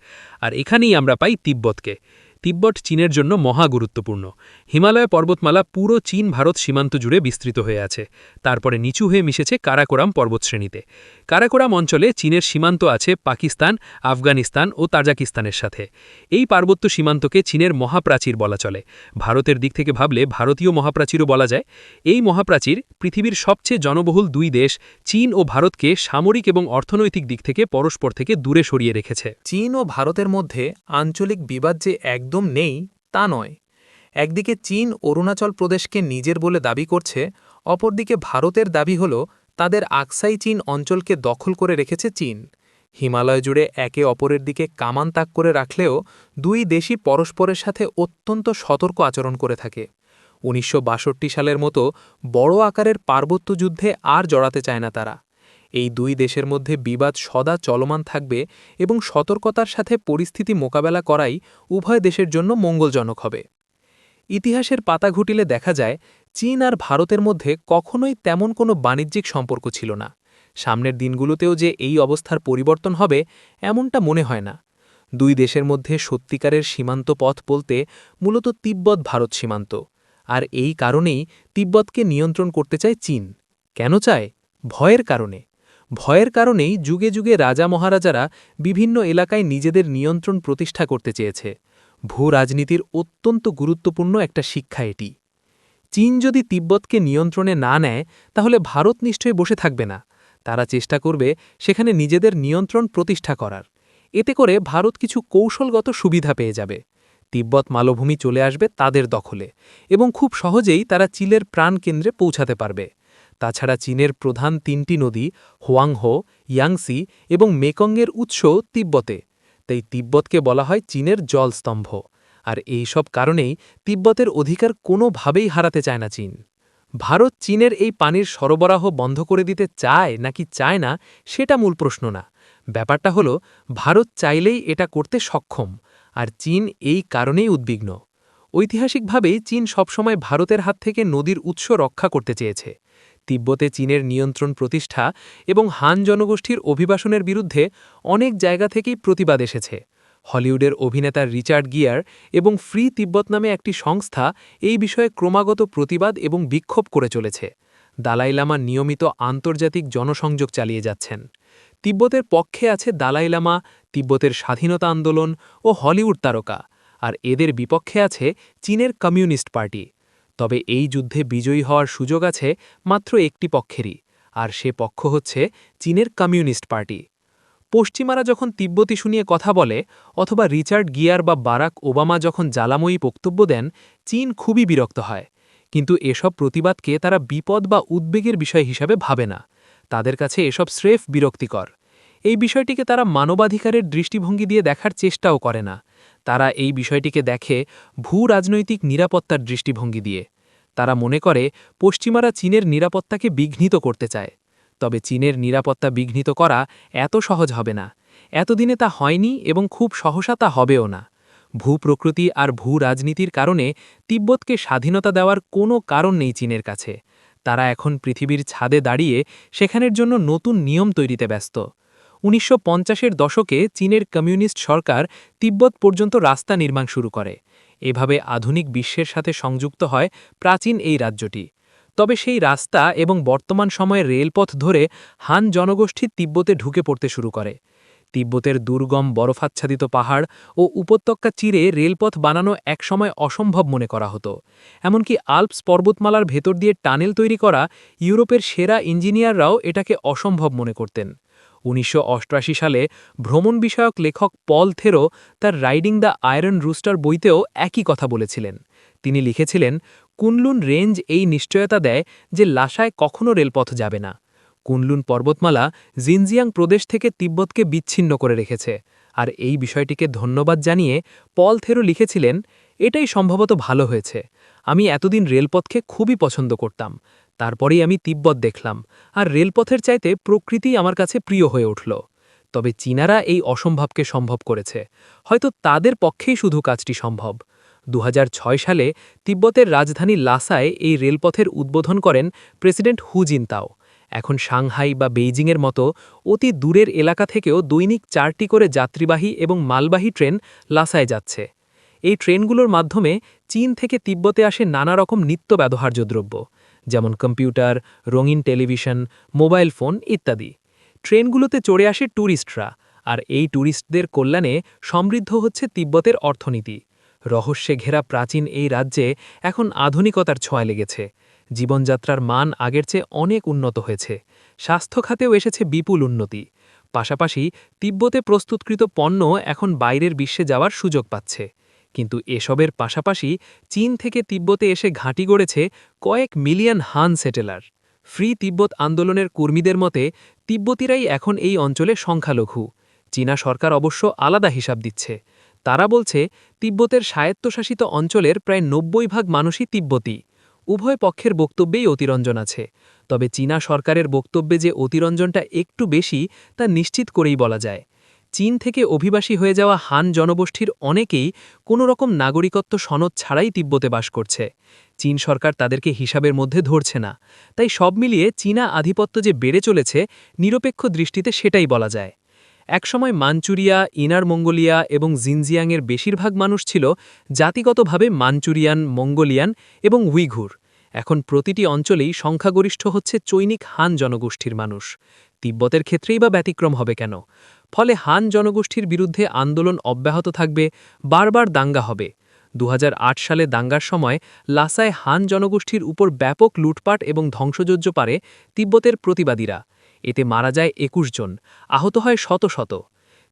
আর এখানেই আমরা পাই তিব্বতকে। তিব্বত চীনের জন্য মহা গুরুত্বপূর্ণ। হিমালয় পর্বতমালা পুরো চীন ভারত সীমান্ত জুড়ে বিস্তৃত হয়ে আছে। তারপরে নিচু হয়ে মিশেছে কারাকোরাম পর্বতশ্রেণীতে। কারাকোরাম অঞ্চলে চীনের সীমান্ত আছে পাকিস্তান, আফগানিস্তান ও তাজাকিস্তানের সাথে। এই পার্বত্য সীমান্তকে চীনের মহাপ্রাচীর বলা চলে। ভারতের দিক থেকে ভাবলে ভারতীয় মহাপ্রাচীরও বলা যায়। এই মহাপ্রাচীর পৃথিবীর সবচেয়ে জনবহুল দুই দেশ চীন ও ভারতকে সামরিক এবং অর্থনৈতিক দিক থেকে পরস্পর থেকে দূরে সরিয়ে রেখেছে। চীন ও ভারতের মধ্যে আঞ্চলিক বিবাদ যে একদম নেই তা নয়। একদিকে চীন অরুণাচল প্রদেশকে নিজের বলে দাবি করছে, অপরদিকে ভারতের দাবি হল তাদের আকসাই চীন অঞ্চলকে দখল করে রেখেছে চীন। হিমালয় জুড়ে একে অপরের দিকে কামান তাক করে রাখলেও দুই দেশই পরস্পরের সাথে অত্যন্ত সতর্ক আচরণ করে থাকে। ১৯৬২ সালের মতো বড় আকারের পার্বত্য যুদ্ধে আর জড়াতে চায় না তারা। এই দুই দেশের মধ্যে বিবাদ সদা চলমান থাকবে এবং সতর্কতার সাথে পরিস্থিতি মোকাবেলা করাই উভয় দেশের জন্য মঙ্গলজনক হবে। ইতিহাসের পাতা ঘুটিলে দেখা যায় চীন আর ভারতের মধ্যে কখনোই তেমন কোনো বাণিজ্যিক সম্পর্ক ছিল না। সামনের দিনগুলোতেও যে এই অবস্থার পরিবর্তন হবে এমনটা মনে হয় না। দুই দেশের মধ্যে সত্যিকারের সীমান্ত পথ বলতে মূলত তিব্বত ভারত সীমান্ত, আর এই কারণেই তিব্বতকে নিয়ন্ত্রণ করতে চায় চীন। কেন চায়? ভয়ের কারণে। ভয়ের কারণেই যুগে যুগে রাজা মহারাজারা বিভিন্ন এলাকায় নিজেদের নিয়ন্ত্রণ প্রতিষ্ঠা করতে চেয়েছে। ভূ রাজনীতির অত্যন্ত গুরুত্বপূর্ণ একটা শিক্ষা এটি। চীন যদি তিব্বতকে নিয়ন্ত্রণে না নেয় তাহলে ভারত নিশ্চয়ই বসে থাকবে না। তারা চেষ্টা করবে সেখানে নিজেদের নিয়ন্ত্রণ প্রতিষ্ঠা করার। এতে করে ভারত কিছু কৌশলগত সুবিধা পেয়ে যাবে। তিব্বত মালভূমি চলে আসবে তাদের দখলে এবং খুব সহজেই তারা চীনের প্রাণকেন্দ্রে পৌঁছাতে পারবে। তাছাড়া চীনের প্রধান ৩টি নদী হোয়াংহো, ইয়াংসি এবং মেকংয়ের উৎস তিব্বতে, তাই তিব্বতকে বলা হয় চীনের জলস্তম্ভ। আর এই সব কারণেই তিব্বতের অধিকার কোনোভাবেই হারাতে চায় না চীন। ভারত চীনের এই পানির সরবরাহ বন্ধ করে দিতে চায় নাকি চায় না সেটা মূল প্রশ্ন না। ব্যাপারটা হলো ভারত চাইলেই এটা করতে সক্ষম, আর চীন এই কারণেই উদ্বিগ্ন। ঐতিহাসিকভাবেই চীন সবসময় ভারতের হাত থেকে নদীর উৎস রক্ষা করতে চেয়েছে। তিব্বতে চীনের নিয়ন্ত্রণ প্রতিষ্ঠা এবং হান জনগোষ্ঠীর অভিবাসনের বিরুদ্ধে অনেক জায়গা থেকেই প্রতিবাদ এসেছে। হলিউডের অভিনেতা রিচার্ড গিয়ার এবং ফ্রি তিব্বত নামে একটি সংস্থা এই বিষয়ে ক্রমাগত প্রতিবাদ এবং বিক্ষোভ করে চলেছে। দালাই লামা নিয়মিত আন্তর্জাতিক জনসংযোগ চালিয়ে যাচ্ছেন। তিব্বতের পক্ষে আছে দালাই লামা, তিব্বতের স্বাধীনতা আন্দোলন ও হলিউড তারকা, আর এদের বিপক্ষে আছে চীনের কমিউনিস্ট পার্টি। তবে এই যুদ্ধে বিজয়ী হওয়ার সুযোগ আছে মাত্র একটি পক্ষেরই, আর সে পক্ষ হচ্ছে চীনের কমিউনিস্ট পার্টি। পশ্চিমারা যখন তিব্বতী শুনিয়ে কথা বলে অথবা রিচার্ড গিয়ার বা বারাক ওবামা যখন জ্বালাময়ী বক্তব্য দেন, চীন খুবই বিরক্ত হয়। কিন্তু এসব প্রতিবাদকে তারা বিপদ বা উদ্বেগের বিষয় হিসাবে ভাবে না। তাদের কাছে এসব স্রেফ বিরক্তিকর। এই বিষয়টিকে তারা মানবাধিকারের দৃষ্টিভঙ্গি দিয়ে দেখার চেষ্টাও করে না। তারা এই বিষয়টিকে দেখে ভূ রাজনৈতিক নিরাপত্তার দৃষ্টিভঙ্গি দিয়ে। তারা মনে করে পশ্চিমারা চীনের নিরাপত্তাকে বিঘ্নিত করতে চায়। তবে চীনের নিরাপত্তা বিঘ্নিত করা এত সহজ হবে না। এতদিনে তা হয়নি এবং খুব সহসা তা হবেও না। ভূপ্রকৃতি আর ভূ রাজনীতির কারণে তিব্বতকে স্বাধীনতা দেওয়ার কোনো কারণ নেই চীনের কাছে। তারা এখন পৃথিবীর ছাদে দাঁড়িয়ে সেখানের জন্য নতুন নিয়ম তৈরিতে ব্যস্ত। ১৯৫০-এর দশকে চীনের কমিউনিস্ট সরকার তিব্বত পর্যন্ত রাস্তা নির্মাণ শুরু করে। এভাবে আধুনিক বিশ্বের সাথে সংযুক্ত হয় প্রাচীন এই রাজ্যটি। তবে সেই রাস্তা এবং বর্তমান সময়ে রেলপথ ধরে হান জনগোষ্ঠী তিব্বতে ঢুকে পড়তে শুরু করে। তিব্বতের দুর্গম বরফাচ্ছাদিত পাহাড় ও উপত্যকা চিরে রেলপথ বানানো একসময় অসম্ভব মনে করা হতো। এমনকি আল্পস পর্বতমালার ভেতর দিয়ে টানেল তৈরি করা ইউরোপের সেরা ইঞ্জিনিয়াররাও এটাকে অসম্ভব মনে করতেন। ১৯৮৮ সালে ভ্রমণ বিষয়ক লেখক পল থেরো তার রাইডিং দ্য আয়রন রুস্টার বইতেও একই কথা বলেছিলেন। তিনি লিখেছিলেন, কুনলুন রেঞ্জ এই নিশ্চয়তা দেয় যে লাসায় কখনও রেলপথ যাবে না। কুনলুন পর্বতমালা জিনজিয়াং প্রদেশ থেকে তিব্বতকে বিচ্ছিন্ন করে রেখেছে। আর এই বিষয়টিকে ধন্যবাদ জানিয়ে পল থেরো লিখেছিলেন, এটাই সম্ভবত ভালো হয়েছে। আমি এতদিন রেলপথকে খুবই পছন্দ করতাম। তারপরেই আমি তিব্বত দেখলাম, আর রেলপথের চাইতে প্রকৃতি আমার কাছে প্রিয় হয়ে উঠল। তবে চীনারা এই অসম্ভবকে সম্ভব করেছে। হয়তো তাদের পক্ষেই শুধু কাজটি সম্ভব। ২০০৬ সালে তিব্বতের রাজধানী লাসায় এই রেলপথের উদ্বোধন করেন প্রেসিডেন্ট হু জিনতাও। এখন সাংহাই বা বেইজিংয়ের মতো অতি দূরের এলাকা থেকেও দৈনিক ৪টি করে যাত্রীবাহী এবং মালবাহী ট্রেন লাসায় যাচ্ছে। এই ট্রেনগুলোর মাধ্যমে চীন থেকে তিব্বতে আসে নানা রকম নিত্য ব্যবহার্য দ্রব্য, যেমন কম্পিউটার, রঙিন টেলিভিশন, মোবাইল ফোন ইত্যাদি। ট্রেনগুলোতে চড়ে আসে ট্যুরিস্টরা, আর এই ট্যুরিস্টদের কল্যাণে সমৃদ্ধ হচ্ছে তিব্বতের অর্থনীতি। রহস্যে ঘেরা প্রাচীন এই রাজ্যে এখন আধুনিকতার ছোঁয়া লেগেছে। জীবনযাত্রার মান আগের চেয়ে অনেক উন্নত হয়েছে। স্বাস্থ্য খাতেও এসেছে বিপুল উন্নতি। পাশাপাশি তিব্বতে প্রস্তুতকৃত পণ্য এখন বাইরের বিশ্বে যাওয়ার সুযোগ পাচ্ছে। কিন্তু এসবের পাশাপাশি চীন থেকে তিব্বতে এসে ঘাঁটি গড়েছে কয়েক মিলিয়ন হান সেটেলার। ফ্রি তিব্বত আন্দোলনের কর্মীদের মতে তিব্বতীরাই এখন এই অঞ্চলে সংখ্যালঘু। চীনা সরকার অবশ্য আলাদা হিসাব দিচ্ছে। তারা বলছে তিব্বতের স্বায়ত্তশাসিত অঞ্চলের প্রায় ৯০% মানুষই তিব্বতী। উভয় পক্ষের বক্তব্যেই অতিরঞ্জন আছে। তবে চীনা সরকারের বক্তব্যে যে অতিরঞ্জনটা একটু বেশি তা নিশ্চিত করেই বলা যায়। চীন থেকে অভিবাসী হয়ে যাওয়া হান জনগোষ্ঠীর অনেকেই কোনো রকম নাগরিকত্ব সনদ ছাড়াই তিব্বতে বাস করছে। চীন সরকার তাদেরকে হিসাবের মধ্যে ধরছে না, তাই সব মিলিয়ে চীনা আধিপত্য যে বেড়ে চলেছে নিরপেক্ষ দৃষ্টিতে সেটাই বলা যায়। একসময় মাঞ্চুরিয়া, ইনার মঙ্গোলিয়া এবং জিনজিয়াংয়ের বেশিরভাগ মানুষ ছিল জাতিগতভাবে মাঞ্চুরিয়ান, মঙ্গোলিয়ান এবং উইঘুর। এখন প্রতিটি অঞ্চলেই সংখ্যাগরিষ্ঠ হচ্ছে চৈনিক হান জনগোষ্ঠীর মানুষ। তিব্বতের ক্ষেত্রেই বা ব্যতিক্রম হবে কেন? ফলে হান জনগোষ্ঠীর বিরুদ্ধে আন্দোলন অব্যাহত থাকবে, বারবার দাঙ্গা হবে। 2008 সালে দাঙ্গার সময় লাসায় হান জনগোষ্ঠীর উপর ব্যাপক লুটপাট এবং ধ্বংসযজ্ঞ পারে তিব্বতের প্রতিবাদীরা। এতে মারা যায় 21 জন, আহত হয় শত শত।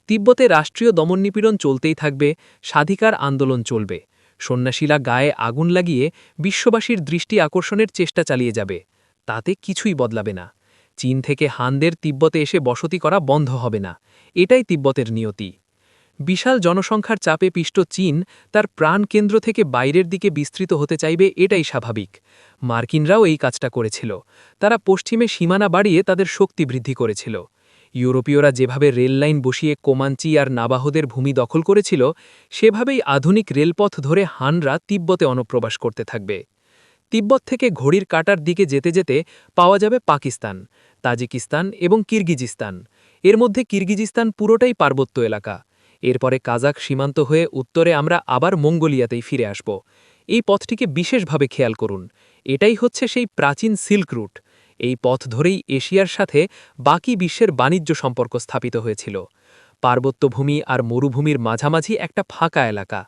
তিব্বতে রাষ্ট্রীয় দমননিপীড়ন চলতেই থাকবে, স্বাধিকার আন্দোলন চলবে। সন্ন্যাসীরা গায়ে আগুন লাগিয়ে বিশ্ববাসীর দৃষ্টি আকর্ষণের চেষ্টা চালিয়ে যাবে। তাতে কিছুই বদলাবে না। চীন থেকে হানদের তিব্বতে এসে বসতি করা বন্ধ হবে না, এটাই তিব্বতের নিয়তি। বিশাল জনসংখ্যার চাপে পিষ্ট চীন তার প্রাণকেন্দ্র থেকে বাইরের দিকে বিস্তৃত হতে চাইবে, এটাই স্বাভাবিক। মার্কিনরাও এই কাজটা করেছিল। তারা পশ্চিমে সীমানা বাড়িয়ে তাদের শক্তি বৃদ্ধি করেছিল। ইউরোপীয়রা যেভাবে রেললাইন বসিয়ে কোমাঞ্চি আর নাবাহদের ভূমি দখল করেছিল, সেভাবেই আধুনিক রেলপথ ধরে হানরা তিব্বতে অনুপ্রবাস করতে থাকবে। তিব্বত থেকে ঘড়ির কাঁটার দিকে যেতে যেতে পাওয়া যাবে পাকিস্তান, তাজিকিস্তান এবং কিরগিজিস্তান। এর মধ্যে কিরগিজিস্তান পুরোটাই পার্বত্য এলাকা। এরপরে কাজাক সীমান্ত হয়ে উত্তরে আমরা আবার মঙ্গোলিয়াতেই ফিরে আসব। এই পথটিকে বিশেষভাবে খেয়াল করুন। এটাই হচ্ছে সেই প্রাচীন সিল্ক রুট। এই পথ ধরেই এশিয়ার সাথে বাকি বিশ্বের বাণিজ্য সম্পর্ক স্থাপিত হয়েছিল। পার্বত্যভূমি আর মরুভূমির মাঝামাঝি একটা ফাঁকা এলাকা।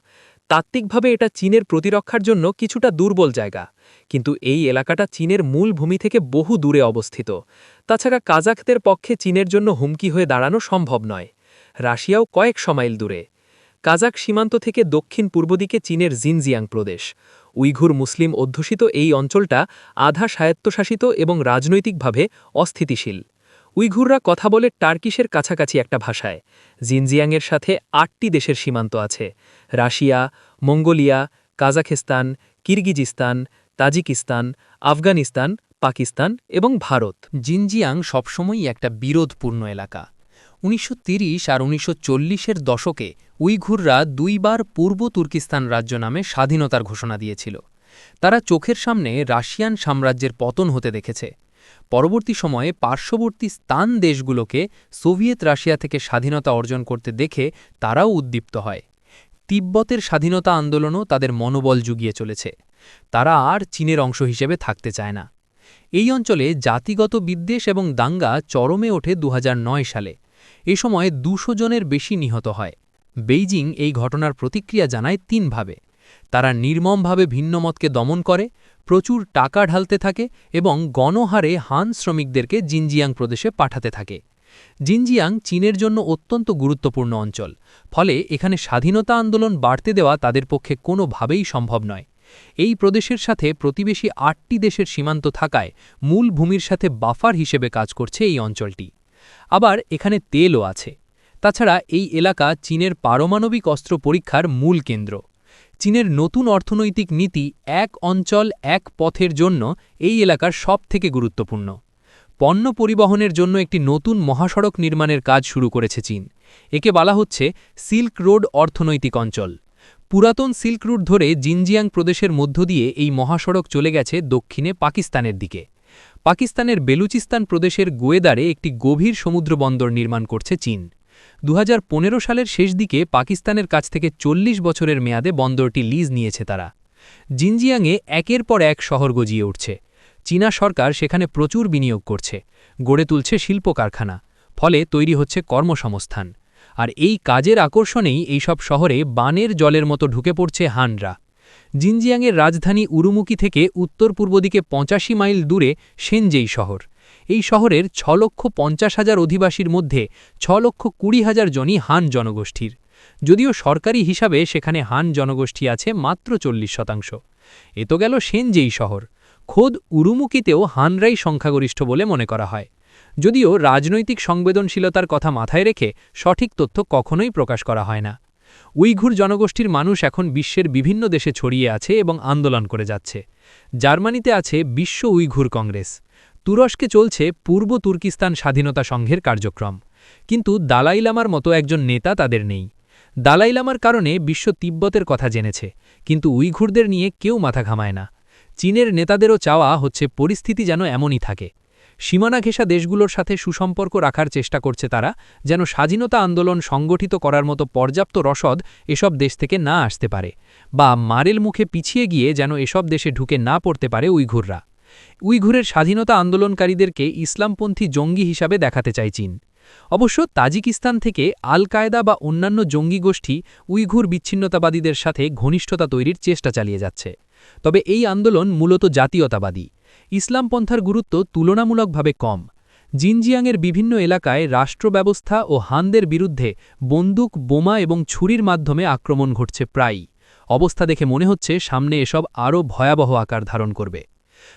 তাত্ত্বিকভাবে এটা চীনের প্রতিরক্ষার জন্য কিছুটা দুর্বল জায়গা, কিন্তু এই এলাকাটা চীনের মূল ভূমি থেকে বহু দূরে অবস্থিত। তাছাড়া কাজাখদের পক্ষে চীনের জন্য হুমকি হয়ে দাঁড়ানো সম্ভব নয়। রাশিয়াও কয়েকশো মাইল দূরে। কাজাক সীমান্ত থেকে দক্ষিণ পূর্ব দিকে চীনের জিনজিয়াং প্রদেশ। উইঘুর মুসলিম অধ্যুষিত এই অঞ্চলটা আধা স্বায়ত্তশাসিত এবং রাজনৈতিকভাবে অস্থিতিশীল। উইঘুররা কথা বলে টার্কিশের কাছাকাছি একটা ভাষায়। জিনজিয়াংয়ের সাথে 8টি দেশের সীমান্ত আছে: Russia, Mongolia, Kazakhstan, Kyrgyzstan, Tajikistan, Afghanistan, Pakistan এবং ভারত। জিনজিয়াং সবসময়ই একটা বিরোধপূর্ণ এলাকা। 1930 আর 1940-এর দশকে উইঘুররা 2 বার পূর্ব তুর্কিস্তান রাজ্য নামে স্বাধীনতার ঘোষণা দিয়েছিল। তারা চোখের সামনে রাশিয়ান সাম্রাজ্যের পতন হতে দেখেছে। পরবর্তী সময়ে পার্শ্ববর্তী স্থান দেশগুলোকে সোভিয়েত রাশিয়া থেকে স্বাধীনতা অর্জন করতে দেখে তারাও উদ্দীপ্ত হয়। তিব্বতের স্বাধীনতা আন্দোলনও তাদের মনোবল জুগিয়ে চলেছে। তারা আর চীনের অংশ হিসেবে থাকতে চায় না। এই অঞ্চলে জাতিগত বিদ্বেষ এবং দাঙ্গা চরমে ওঠে 2009 সালে। এ সময় 200 জনের বেশি নিহত হয়। বেইজিং এই ঘটনার প্রতিক্রিয়া জানায় 3 ভাবে। তারা নির্মমভাবে ভিন্নমতকে দমন করে, প্রচুর টাকা ঢালতে থাকে এবং গণহারে হান শ্রমিকদেরকে জিনজিয়াং প্রদেশে পাঠাতে থাকে। জিনজিয়াং চীনের জন্য অত্যন্ত গুরুত্বপূর্ণ অঞ্চল, ফলে এখানে স্বাধীনতা আন্দোলন বাড়তে দেওয়া তাদের পক্ষে কোনোভাবেই সম্ভব নয়। এই প্রদেশের সাথে প্রতিবেশী 8টি দেশের সীমান্ত থাকায় মূল ভূমির সাথে বাফার হিসেবে কাজ করছে এই অঞ্চলটি। আবার এখানে তেলও আছে। তাছাড়া এই এলাকা চীনের পারমাণবিক অস্ত্র পরীক্ষার মূল কেন্দ্র। চীনের নতুন অর্থনৈতিক নীতি এক অঞ্চল এক পথের জন্য এই এলাকার সবথেকে গুরুত্বপূর্ণ। পণ্য পরিবহনের জন্য একটি নতুন মহাসড়ক নির্মাণের কাজ শুরু করেছে চীন। একে বলা হচ্ছে সিল্ক রোড অর্থনৈতিক অঞ্চল। পুরাতন সিল্ক রুট ধরে জিনজিয়াং প্রদেশের মধ্য দিয়ে এই মহাসড়ক চলে গেছে দক্ষিণে পাকিস্তানের দিকে। পাকিস্তানের বেলুচিস্তান প্রদেশের গোয়েদারে একটি গভীর সমুদ্রবন্দর নির্মাণ করছে চীন। 2015 সালের শেষ দিকে পাকিস্তানের কাছ থেকে 40 বছরের মেয়াদে বন্দরটি লিজ নিয়েছে তারা। জিনজিয়াংয়ে একের পর এক শহর গজিয়ে উঠছে। চীনা সরকার সেখানে প্রচুর বিনিয়োগ করছে, গড়ে তুলছে শিল্প কারখানা, ফলে তৈরি হচ্ছে কর্মসংস্থান। আর এই কাজের আকর্ষণেই এইসব শহরে বানের জলের মতো ঢুকে পড়ছে হানরা। জিনজিয়াংয়ের রাজধানী উরুমুকি থেকে উত্তর পূর্ব দিকে 85 মাইল দূরে শেনজেই শহর। এই শহরের 6,50,000 অধিবাসীর মধ্যে 6,20,000 জনই হান জনগোষ্ঠীর। যদিও সরকারি হিসাবে সেখানে হান জনগোষ্ঠী আছে মাত্র 40%। এ তো গেল শেনজেই শহর। খোদ উরুমুকিতেও হানরাই সংখ্যাগরিষ্ঠ বলে মনে করা হয়। যদিও রাজনৈতিক সংবেদনশীলতার কথা মাথায় রেখে সঠিক তথ্য কখনোই প্রকাশ করা হয় না। উইঘুর জনগোষ্ঠীর মানুষ এখন বিশ্বের বিভিন্ন দেশে ছড়িয়ে আছে এবং আন্দোলন করে যাচ্ছে। জার্মানিতে আছে বিশ্ব উইঘুর কংগ্রেস। তুরস্কে চলছে পূর্ব তুর্কিস্তান স্বাধীনতা সংঘের কার্যক্রম। কিন্তু দালাই লামার মতো একজন নেতা তাদের নেই। দালাই লামার কারণে বিশ্ব তিব্বতের কথা জেনেছে, কিন্তু উইঘুরদের নিয়ে কেউ মাথা ঘামায় না। চীনের নেতাদেরও চাওয়া হচ্ছে পরিস্থিতি যেন এমনই থাকে। সীমানা ঘেঁষা দেশগুলোর সাথে সুসম্পর্ক রাখার চেষ্টা করছে তারা, যেন স্বাধীনতা আন্দোলন সংগঠিত করার মতো পর্যাপ্ত রসদ এসব দেশ থেকে না আসতে পারে, বা মারেল মুখে পিছিয়ে গিয়ে যেন এসব দেশে ঢুকে না পড়তে পারে উইঘুররা। উইঘুরের স্বাধীনতা আন্দোলনকারীদেরকে ইসলামপন্থী জঙ্গি হিসাবে দেখাতে চায় চীন। অবশ্য তাজিকিস্তান থেকে আল কায়দা বা অন্যান্য জঙ্গি গোষ্ঠী উইঘুর বিচ্ছিন্নতাবাদীদের সাথে ঘনিষ্ঠতা তৈরির চেষ্টা চালিয়ে যাচ্ছে। তবে এই আন্দোলন মূলত জাতীয়তাবাদী। ইসলামপন্থার গুরুত্ব তুলনামূলকভাবে কম। জিনজিয়াংয়ের বিভিন্ন এলাকায় রাষ্ট্রব্যবস্থা ও হানদের বিরুদ্ধে বন্দুক, বোমা এবং ছুরির মাধ্যমে আক্রমণ ঘটছে প্রায়ই। অবস্থা দেখে মনে হচ্ছে সামনে এসব আরও ভয়াবহ আকার ধারণ করবে।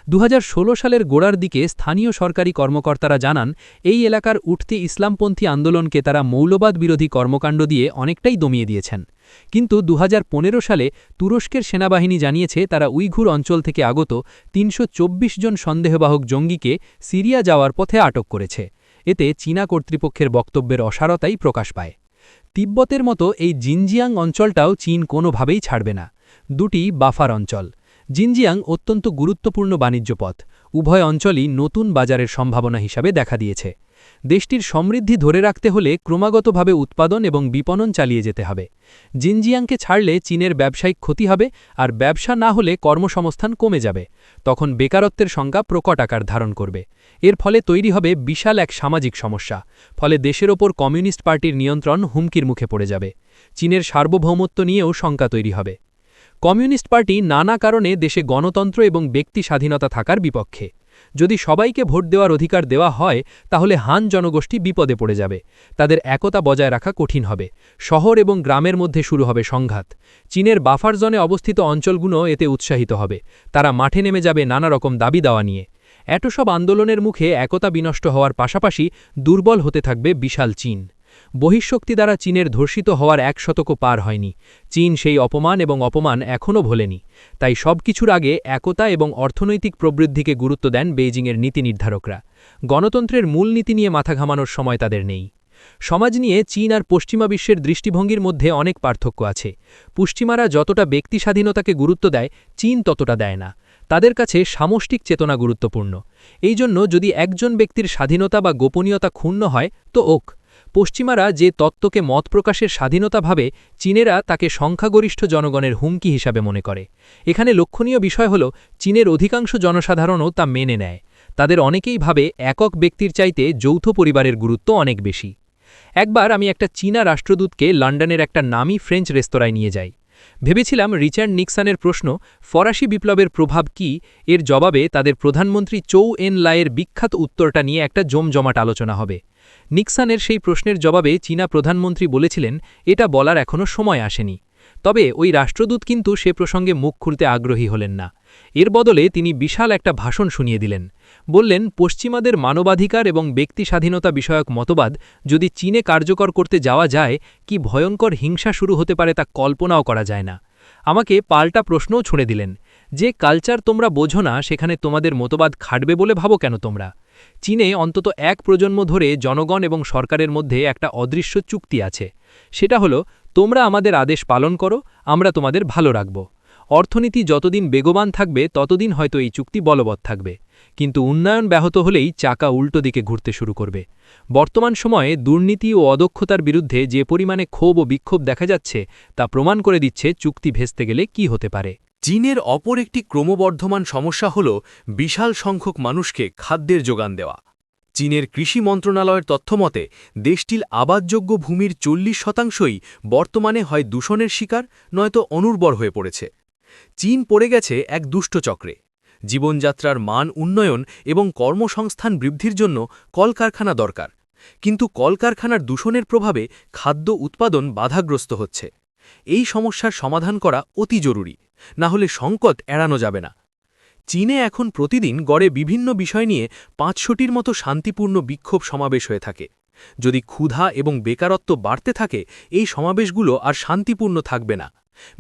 2016 সালের গোড়ার দিকে স্থানীয় সরকারি কর্মকর্তারা জানান, এই এলাকার উঠতি ইসলামপন্থী আন্দোলনকে তারা মৌলবাদ বিরোধী কর্মকাণ্ড দিয়ে অনেকটাই দমিয়ে দিয়েছেন। কিন্তু 2015 সালে তুরস্কের সেনাবাহিনী জানিয়েছে তারা উইঘুর অঞ্চল থেকে আগত 324 জন সন্দেহবাহক জঙ্গিকে সিরিয়া যাওয়ার পথে আটক করেছে। এতে চীনা কর্তৃপক্ষের বক্তব্যের অসারতাই প্রকাশ পায়। তিব্বতের মতো এই জিনজিয়াং অঞ্চলটাও চীন কোনোভাবেই ছাড়বে না। দুটি বাফার অঞ্চল। জিনজিয়াং অত্যন্ত গুরুত্বপূর্ণ বাণিজ্য পথ। উভয় অঞ্চলই নতুন বাজারের সম্ভাবনা হিসাবে দেখা দিয়েছে। দেশটির সমৃদ্ধি ধরে রাখতে হলে ক্রমাগতভাবে উৎপাদন এবং বিপণন চালিয়ে যেতে হবে। জিনজিয়াংকে ছাড়লে চীনের ব্যবসায়িক ক্ষতি হবে, আর ব্যবসা না হলে কর্মসংস্থান কমে যাবে। তখন বেকারত্বের সংখ্যা প্রকট আকার ধারণ করবে। এর ফলে তৈরি হবে বিশাল এক সামাজিক সমস্যা। ফলে দেশের ওপর কমিউনিস্ট পার্টির নিয়ন্ত্রণ হুমকির মুখে পড়ে যাবে। চীনের সার্বভৌমত্ব নিয়েও শঙ্কা তৈরি হবে। কমিউনিস্ট পার্টি নানা কারণে দেশে গণতন্ত্র এবং ব্যক্তি স্বাধীনতা থাকার বিপক্ষে। যদি সবাইকে ভোট দেওয়ার অধিকার দেওয়া হয়, তাহলে হান জনগোষ্ঠী বিপদে পড়ে যাবে। তাদের একতা বজায় রাখা কঠিন হবে। শহর এবং গ্রামের মধ্যে শুরু হবে সংঘাত। চীনের বাফার জোনে অবস্থিত অঞ্চলগুলো এতে উৎসাহিত হবে। তারা মাঠে নেমে যাবে নানা রকম দাবি দাওয়া নিয়ে। এত সব আন্দোলনের মুখে একতা বিনষ্ট হওয়ার পাশাপাশি দুর্বল হতে থাকবে বিশাল চীন। বহিঃশক্তি দ্বারা চীনের ধর্ষিত হওয়ার 1 শতকও পার হয়নি। চীন সেই অপমান এখনও ভোলেনি। তাই সবকিছুর আগে একতা এবং অর্থনৈতিক প্রবৃদ্ধিকে গুরুত্ব দেন বেইজিংয়ের নীতি নির্ধারকরা। গণতন্ত্রের মূলনীতি নিয়ে মাথা ঘামানোর সময় তাদের নেই। সমাজ নিয়ে চীন আর পশ্চিমা বিশ্বের দৃষ্টিভঙ্গির মধ্যে অনেক পার্থক্য আছে। পশ্চিমারা যতটা ব্যক্তি স্বাধীনতাকে গুরুত্ব দেয়, চীন ততটা দেয় না। তাদের কাছে সামষ্টিক চেতনা গুরুত্বপূর্ণ। এই জন্য যদি একজন ব্যক্তির স্বাধীনতা বা গোপনীয়তা ক্ষুণ্ণ হয় তো পশ্চিমারা যে তত্ত্বকে মত প্রকাশের স্বাধীনতা ভাবে, চীনেরা তাকে সংখ্যাগরিষ্ঠ জনগণের হুমকি হিসাবে মনে করে। এখানে লক্ষণীয় বিষয় হল, চীনের অধিকাংশ জনসাধারণও তা মেনে নেয়। তাদের অনেকেই ভাবে একক ব্যক্তির চাইতে যৌথ পরিবারের গুরুত্ব অনেক বেশি। একবার আমি একটা চীনা রাষ্ট্রদূতকে লন্ডনের একটা নামী ফ্রেঞ্চ রেস্তোরাঁয় নিয়ে যাই। ভেবেছিলাম রিচার্ড নিক্সনের প্রশ্ন ফরাসি বিপ্লবের প্রভাব কি, এর জবাবে তাদের প্রধানমন্ত্রী চৌ এন লাইয়ের বিখ্যাত উত্তরটা নিয়ে একটা জমজমাট আলোচনা হবে। নিক্সনের সেই প্রশ্নের জবাবে চীনা প্রধানমন্ত্রী বলেছিলেন, এটা বলার এখনও সময় আসেনি। তবে ওই রাষ্ট্রদূত কিন্তু সে প্রসঙ্গে মুখ খুলতে আগ্রহী হলেন না। এর বদলে তিনি বিশাল একটা ভাষণ শুনিয়ে দিলেন। বললেন, পশ্চিমাদের মানবাধিকার এবং ব্যক্তি স্বাধীনতা বিষয়ক মতবাদ যদি চীনে কার্যকর করতে যাওয়া যায়, কি ভয়ঙ্কর হিংসা শুরু হতে পারে তা কল্পনাও করা যায় না। আমাকে পাল্টা প্রশ্নও ছুঁড়ে দিলেন, যে কালচার তোমরা বোঝো না সেখানে তোমাদের মতবাদ খাটবে বলে ভাবো কেন তোমরা? চীনে অন্তত 1 প্রজন্ম ধরে জনগণ এবং সরকারের মধ্যে একটা অদৃশ্য চুক্তি আছে। সেটা হলো, তোমরা আমাদের আদেশ পালন করো, আমরা তোমাদের ভালো রাখব। অর্থনীতি যতদিন বেগবান থাকবে ততদিন হয়তো এই চুক্তি বলবৎ থাকবে। কিন্তু উন্নয়ন ব্যাহত হলেই চাকা উল্টো দিকে ঘুরতে শুরু করবে। বর্তমান সময়ে দুর্নীতি ও অদক্ষতার বিরুদ্ধে যে পরিমাণে ক্ষোভ ও বিক্ষোভ দেখা যাচ্ছে, তা প্রমাণ করে দিচ্ছে চুক্তি ভেস্তে গেলে কি হতে পারে। চীনের অপর একটি ক্রমবর্ধমান সমস্যা হল বিশাল সংখ্যক মানুষকে খাদ্যের যোগান দেওয়া। চীনের কৃষি মন্ত্রণালয়ের তথ্যমতে দেশটির আবাদযোগ্য ভূমির 40% বর্তমানে হয় দূষণের শিকার, নয়তো অনুর্বর হয়ে পড়েছে। চীন পড়ে গেছে এক দুষ্ট চক্রে। জীবনযাত্রার মান উন্নয়ন এবং কর্মসংস্থান বৃদ্ধির জন্য কলকারখানা দরকার, কিন্তু কলকারখানার দূষণের প্রভাবে খাদ্য উৎপাদন বাধাগ্রস্ত হচ্ছে। এই সমস্যার সমাধান করা অতি জরুরি, না হলে সংকট এড়ানো যাবে না। চীনে এখন প্রতিদিন গড়ে বিভিন্ন বিষয় নিয়ে 500টির মতো শান্তিপূর্ণ বিক্ষোভ সমাবেশ হয়ে থাকে। যদি ক্ষুধা এবং বেকারত্ব বাড়তে থাকে, এই সমাবেশগুলো আর শান্তিপূর্ণ থাকবে না,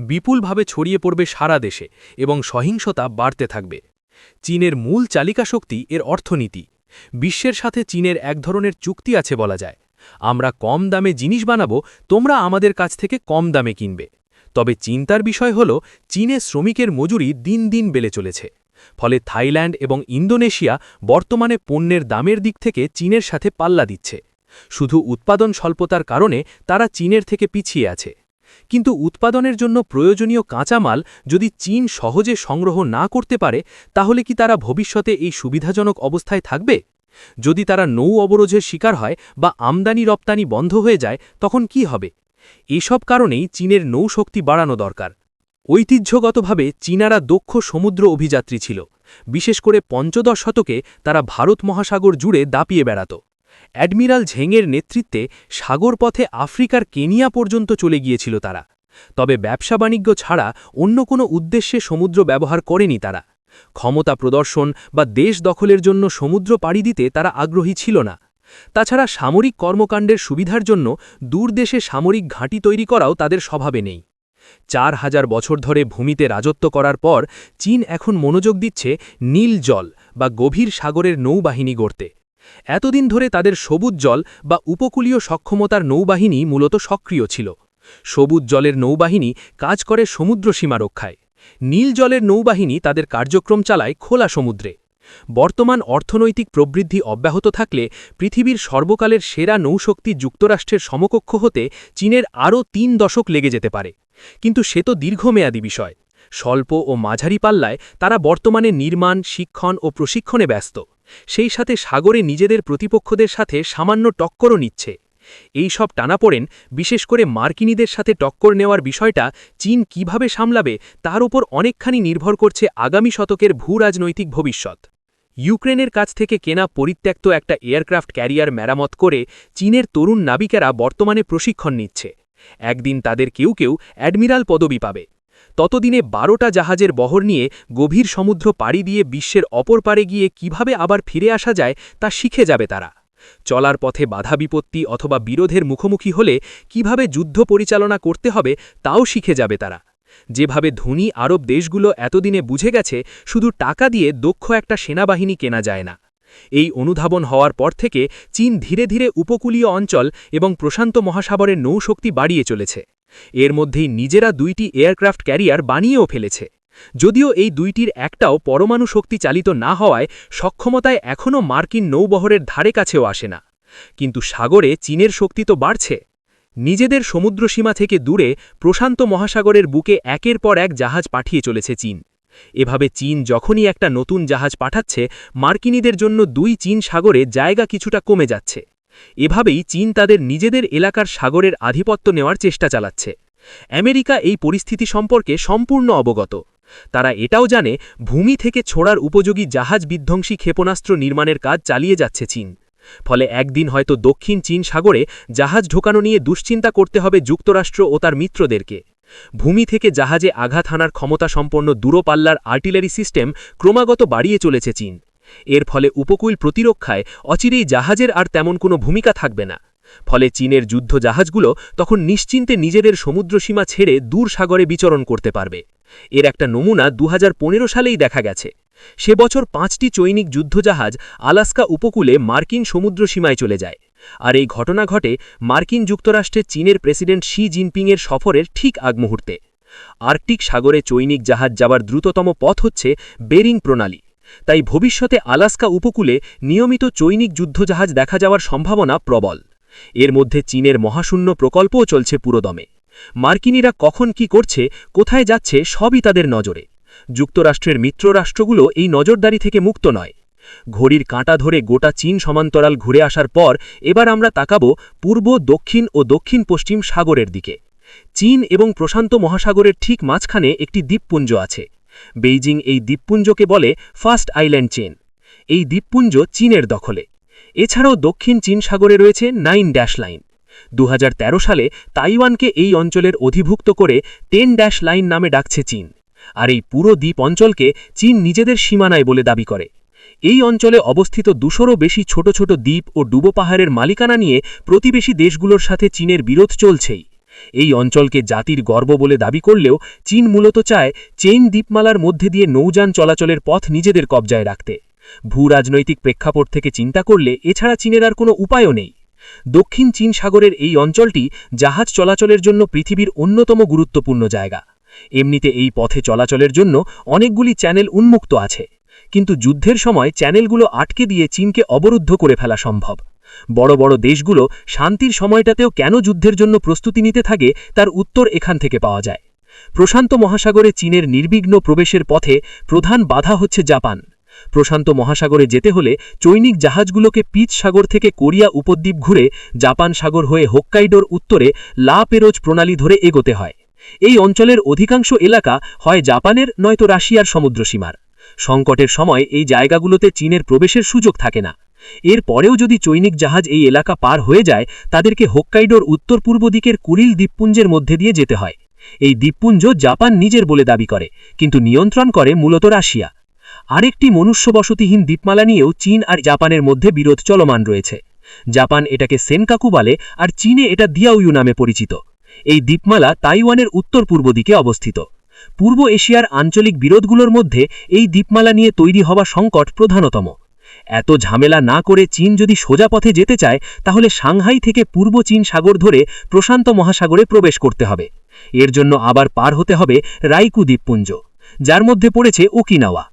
বিপুলভাবে ছড়িয়ে পড়বে সারা দেশে এবং সহিংসতা বাড়তে থাকবে। চীনের মূল চালিকা শক্তি এর অর্থনীতি। বিশ্বের সাথে চীনের এক ধরনের চুক্তি আছে বলা যায়। আমরা কম দামে জিনিস বানাবো, তোমরা আমাদের কাছ থেকে কম দামে কিনবে। তবে চিন্তার বিষয় হল চীনে শ্রমিকের মজুরি দিন দিন বেড়ে চলেছে। ফলে থাইল্যান্ড এবং ইন্দোনেশিয়া বর্তমানে পণ্যের দামের দিক থেকে চীনের সাথে পাল্লা দিচ্ছে। শুধু উৎপাদন স্বল্পতার কারণে তারা চীনের থেকে পিছিয়ে আছে। কিন্তু উৎপাদনের জন্য প্রয়োজনীয় কাঁচামাল যদি চীন সহজে সংগ্রহ না করতে পারে, তাহলে কি তারা ভবিষ্যতে এই সুবিধাজনক অবস্থায় থাকবে? যদি তারা নৌ অবরোধের শিকার হয় বা আমদানি রপ্তানি বন্ধ হয়ে যায়, তখন কি হবে? এসব কারণেই চীনের নৌশক্তি বাড়ানো দরকার। ঐতিহ্যগতভাবে চীনারা দক্ষ সমুদ্র অভিযাত্রী ছিল। বিশেষ করে পঞ্চদশ শতকে তারা ভারত মহাসাগর জুড়ে দাপিয়ে বেড়াত। অ্যাডমিরাল ঝেংয়ের নেতৃত্বে সাগরপথে আফ্রিকার কেনিয়া পর্যন্ত চলে গিয়েছিল তারা। তবে ব্যবসা বাণিজ্য ছাড়া অন্য কোনো উদ্দেশ্যে সমুদ্র ব্যবহার করেনি তারা। ক্ষমতা প্রদর্শন বা দেশ দখলের জন্য সমুদ্র পাড়ি দিতে তারা আগ্রহী ছিল না। তাছাড়া সামরিক কর্মকাণ্ডের সুবিধার জন্য দূরদেশে সামরিক ঘাঁটি তৈরি করাও তাদের স্বভাবে নেই। 4000 বছর ধরে ভূমিতে রাজত্ব করার পর চীন এখন মনোযোগ দিচ্ছে নীল জল বা গভীর সাগরের নৌবাহিনী গড়তে। এতদিন ধরে তাদের সবুজ জল বা উপকূলীয় সক্ষমতার নৌবাহিনী মূলত সক্রিয় ছিল। সবুজ জলের নৌবাহিনী কাজ করে সমুদ্র সীমা রক্ষায়। নীল জলের নৌবাহিনী তাদের কার্যক্রম চালায় খোলা সমুদ্রে। বর্তমান অর্থনৈতিক প্রবৃদ্ধি অব্যাহত থাকলে পৃথিবীর সর্বকালের সেরা নৌশক্তি যুক্তরাষ্ট্রের সমকক্ষ হতে চীনের আরও 3 দশক লেগে যেতে পারে। কিন্তু সে তো দীর্ঘমেয়াদী বিষয়। স্বল্প ও মাঝারি পাল্লায় তারা বর্তমানে নির্মাণ, শিক্ষণ ও প্রশিক্ষণে ব্যস্ত। সেই সাথে সাগরে নিজেদের প্রতিপক্ষদের সাথে সামান্য টক্করও নিচ্ছে। এই সব টানাপোড়েন, বিশেষ করে মার্কিনীদের সাথে টক্কর নেওয়ার বিষয়টা চীন কিভাবে সামলাবে তার উপর অনেকখানি নির্ভর করছে আগামী শতকের ভূরাজনৈতিক ভবিষ্যৎ। ইউক্রেনের কাছ থেকে কেনা পরিত্যক্ত একটা এয়ারক্রাফট ক্যারিয়ার মেরামত করে চীনের তরুণ নাবিকেরা বর্তমানে প্রশিক্ষণ নিচ্ছে। একদিন তাদের কেউ কেউ অ্যাডমিরাল পদবি পাবে। ততদিনে 12টা জাহাজের বহর নিয়ে গভীর সমুদ্র পাড়ি দিয়ে বিশ্বের অপর পারে গিয়ে কিভাবে আবার ফিরে আসা যায় তা শিখে যাবে তারা। চলার পথে বাধা বিপত্তি অথবা বিরোধের মুখোমুখি হলে কিভাবে যুদ্ধ পরিচালনা করতে হবে তাও শিখে যাবে তারা। যেভাবে ধনী আরব দেশগুলো এতদিনে বুঝে গেছে শুধু টাকা দিয়ে দক্ষ একটা সেনাবাহিনী কেনা যায় না। এই অনুধাবন হওয়ার পর থেকে চীন ধীরে ধীরে উপকূলীয় অঞ্চল এবং প্রশান্ত মহাসাগরের নৌশক্তি বাড়িয়ে চলেছে। এর মধ্যেই নিজেরা 2টি এয়ারক্রাফট ক্যারিয়ার বানিয়েও ফেলেছে। যদিও এই 2টির একটাও পরমাণু শক্তি চালিত না হওয়ায় সক্ষমতায় এখনও মার্কিন নৌবহরের ধারে কাছেও আসে না। কিন্তু সাগরে চীনের শক্তি তো বাড়ছে। নিজেদের সমুদ্রসীমা থেকে দূরে প্রশান্ত মহাসাগরের বুকে একের পর এক জাহাজ পাঠিয়ে চলেছে চীন। এভাবে চীন যখনই একটা নতুন জাহাজ পাঠাচ্ছে, মার্কিনীদের জন্য 2 চীন সাগরে জায়গা কিছুটা কমে যাচ্ছে। এভাবেই চীন তাদের নিজেদের এলাকার সাগরের আধিপত্য নেওয়ার চেষ্টা চালাচ্ছে। আমেরিকা এই পরিস্থিতি সম্পর্কে সম্পূর্ণ অবগত। তারা এটাও জানে ভূমি থেকে ছোড়ার উপযোগী জাহাজ বিধ্বংসী ক্ষেপণাস্ত্র নির্মাণের কাজ চালিয়ে যাচ্ছে চীন। ফলে একদিন হয়তো দক্ষিণ চীন সাগরে জাহাজ ঢোকানো নিয়ে দুশ্চিন্তা করতে হবে যুক্তরাষ্ট্র ও তার মিত্রদেরকে। ভূমি থেকে জাহাজে আঘাত হানার ক্ষমতাসম্পন্ন দূরপাল্লার আর্টিলারি সিস্টেম ক্রমাগত বাড়িয়ে চলেছে চীন। এর ফলে উপকূল প্রতিরক্ষায় অচিরেই জাহাজের আর তেমন কোনো ভূমিকা থাকবে না। ফলে চীনের যুদ্ধ জাহাজগুলো তখন নিশ্চিন্তে নিজেদের সমুদ্রসীমা ছেড়ে দূর সাগরে বিচরণ করতে পারবে। এর একটা নমুনা 2015 সালেই দেখা গেছে। সে বছর 5টি চৈনিক যুদ্ধজাহাজ আলাস্কা উপকূলে মার্কিন সমুদ্রসীমায় চলে যায়। আর এই ঘটনা ঘটে মার্কিন যুক্তরাষ্ট্রে চীনের প্রেসিডেন্ট শি জিনপিংয়ের সফরের ঠিক আগ মুহূর্তে। আর্কটিক সাগরে চৈনিক জাহাজ যাবার দ্রুততম পথ হচ্ছে বেরিং প্রণালী। তাই ভবিষ্যতে আলাস্কা উপকূলে নিয়মিত চৈনিক যুদ্ধজাহাজ দেখা যাওয়ার সম্ভাবনা প্রবল। এর মধ্যে চীনের মহাশূন্য প্রকল্পও চলছে পুরোদমে। মার্কিনীরা কখন কি করছে, কোথায় যাচ্ছে সবই তাদের নজরে। যুক্তরাষ্ট্রের মিত্ররাষ্ট্রগুলো এই নজরদারি থেকে মুক্ত নয়। ঘড়ির কাঁটা ধরে গোটা চীন সমান্তরাল ঘুরে আসার পর এবার আমরা তাকাব পূর্ব, দক্ষিণ ও দক্ষিণ পশ্চিম সাগরের দিকে। চীন এবং প্রশান্ত মহাসাগরের ঠিক মাঝখানে একটি দ্বীপপুঞ্জ আছে। বেইজিং এই দ্বীপপুঞ্জকে বলে ফার্স্ট আইল্যান্ড চেন। এই দ্বীপপুঞ্জ চীনের দখলে। এছাড়াও দক্ষিণ চীন সাগরে রয়েছে 9 ড্যাশ লাইন। 2013 সালে তাইওয়ানকে এই অঞ্চলের অধিভুক্ত করে 10 ড্যাশ লাইন নামে ডাকছে চীন। আর এই পুরো দ্বীপ অঞ্চলকে চীন নিজেদের সীমানায় বলে দাবি করে। এই অঞ্চলে অবস্থিত 200রও বেশি ছোট ছোট দ্বীপ ও ডুবো পাহাড়ের মালিকানা নিয়ে প্রতিবেশী দেশগুলোর সাথে চীনের বিরোধ চলছেই। এই অঞ্চলকে জাতির গর্ব বলে দাবি করলেও চীন মূলত চায় চেইন দ্বীপমালার মধ্যে দিয়ে নৌযান চলাচলের পথ নিজেদের কবজায় রাখতে। ভূরাজনৈতিক প্রেক্ষাপট থেকে চিন্তা করলে এছাড়া চীনের আর কোনো উপায়ও নেই। দক্ষিণ চীন সাগরের এই অঞ্চলটি জাহাজ চলাচলের জন্য পৃথিবীর অন্যতম গুরুত্বপূর্ণ জায়গা। এমনিতে এই পথে চলাচলের জন্য অনেকগুলি চ্যানেল উন্মুক্ত আছে, কিন্তু যুদ্ধের সময় চ্যানেলগুলো আটকে দিয়ে চীনকে অবরুদ্ধ করে ফেলা সম্ভব। বড় বড় দেশগুলো শান্তির সময়টাতেও কেন যুদ্ধের জন্য প্রস্তুতি নিতে থাকে তার উত্তর এখান থেকে পাওয়া যায়। প্রশান্ত মহাসাগরে চীনের নির্বিঘ্ন প্রবেশের পথে প্রধান বাধা হচ্ছে জাপান। প্রশান্ত মহাসাগরে যেতে হলে চৈনিক জাহাজগুলোকে পিচ সাগর থেকে কোরিয়া উপদ্বীপ ঘুরে জাপান সাগর হয়ে হোক্কাইডোর উত্তরে লা পেরোজ প্রণালী ধরে এগোতে হয়। এই অঞ্চলের অধিকাংশ এলাকা হয় জাপানের নয়তো রাশিয়ার সমুদ্রসীমার। সংকটের সময় এই জায়গাগুলোতে চীনের প্রবেশের সুযোগ থাকে না। এর পরেও যদি চৈনিক জাহাজ এই এলাকা পার হয়ে যায়, তাদেরকে হোক্কাইডোর উত্তর পূর্ব দিকের কুরিল দ্বীপপুঞ্জের মধ্যে দিয়ে যেতে হয়। এই দ্বীপপুঞ্জ জাপান নিজের বলে দাবি করে, কিন্তু নিয়ন্ত্রণ করে মূলত রাশিয়া। আরেকটি মনুষ্যবসতিহীন দ্বীপমালা নিয়েও চীন আর জাপানের মধ্যে বিরোধ চলমান রয়েছে। জাপান এটাকে সেনকাকু বলে, আর চীনে এটা দিয়াউইউ নামে পরিচিত। এই দ্বীপমালা তাইওয়ানের উত্তর পূর্ব দিকে অবস্থিত। পূর্ব এশিয়ার আঞ্চলিক বিরোধগুলোর মধ্যে এই দ্বীপমালা নিয়ে তৈরি হওয়া সংকট প্রধানতম। এত ঝামেলা না করে চীন যদি সোজা পথে যেতে চায়, তাহলে সাংহাই থেকে পূর্ব চীন সাগর ধরে প্রশান্ত মহাসাগরে প্রবেশ করতে হবে। এর জন্য আবার পার হতে হবে রাইকু দ্বীপপুঞ্জ, যার মধ্যে পড়েছে ওকিনাওয়া।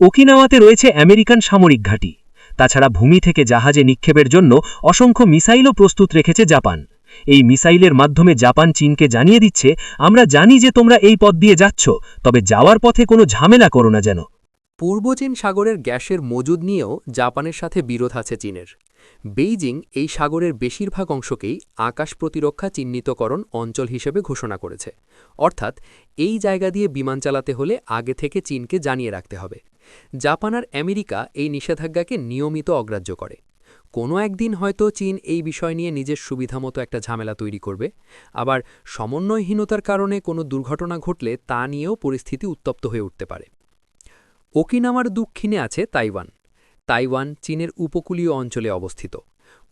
ওকিনাওয়াতে রয়েছে আমেরিকান সামরিক ঘাঁটি। তাছাড়া ভূমি থেকে জাহাজে নিক্ষেপের জন্য অসংখ্য মিসাইলও প্রস্তুত রেখেছে জাপান। এই মিসাইলের মাধ্যমে জাপান চীনকে জানিয়ে দিচ্ছে, আমরা জানি যে তোমরা এই পথ দিয়ে যাচ্ছ, তবে যাওয়ার পথে কোনো ঝামেলা করো না যেন। পূর্ব চীন সাগরের গ্যাসের মজুদ নিয়েও জাপানের সাথে বিরোধ আছে চীনের। বেইজিং এই সাগরের বেশিরভাগ অংশকেই আকাশ প্রতিরক্ষা চিহ্নিতকরণ অঞ্চল হিসেবে ঘোষণা করেছে। অর্থাৎ এই জায়গা দিয়ে বিমান চালাতে হলে আগে থেকে চীনকে জানিয়ে রাখতে হবে। জাপান আর আমেরিকা এই নিষেধাজ্ঞাকে নিয়মিত অগ্রাহ্য করে। কোনো একদিন হয়তো চীন এই বিষয় নিয়ে নিজের সুবিধামতো একটা ঝামেলা তৈরি করবে। আবার সমন্বয়হীনতার কারণে কোনো দুর্ঘটনা ঘটলে তা নিয়েও পরিস্থিতি উত্তপ্ত হয়ে উঠতে পারে। ওকিনাওয়ার দক্ষিণে আছে তাইওয়ান। তাইওয়ান চীনের উপকূলীয় অঞ্চলে অবস্থিত।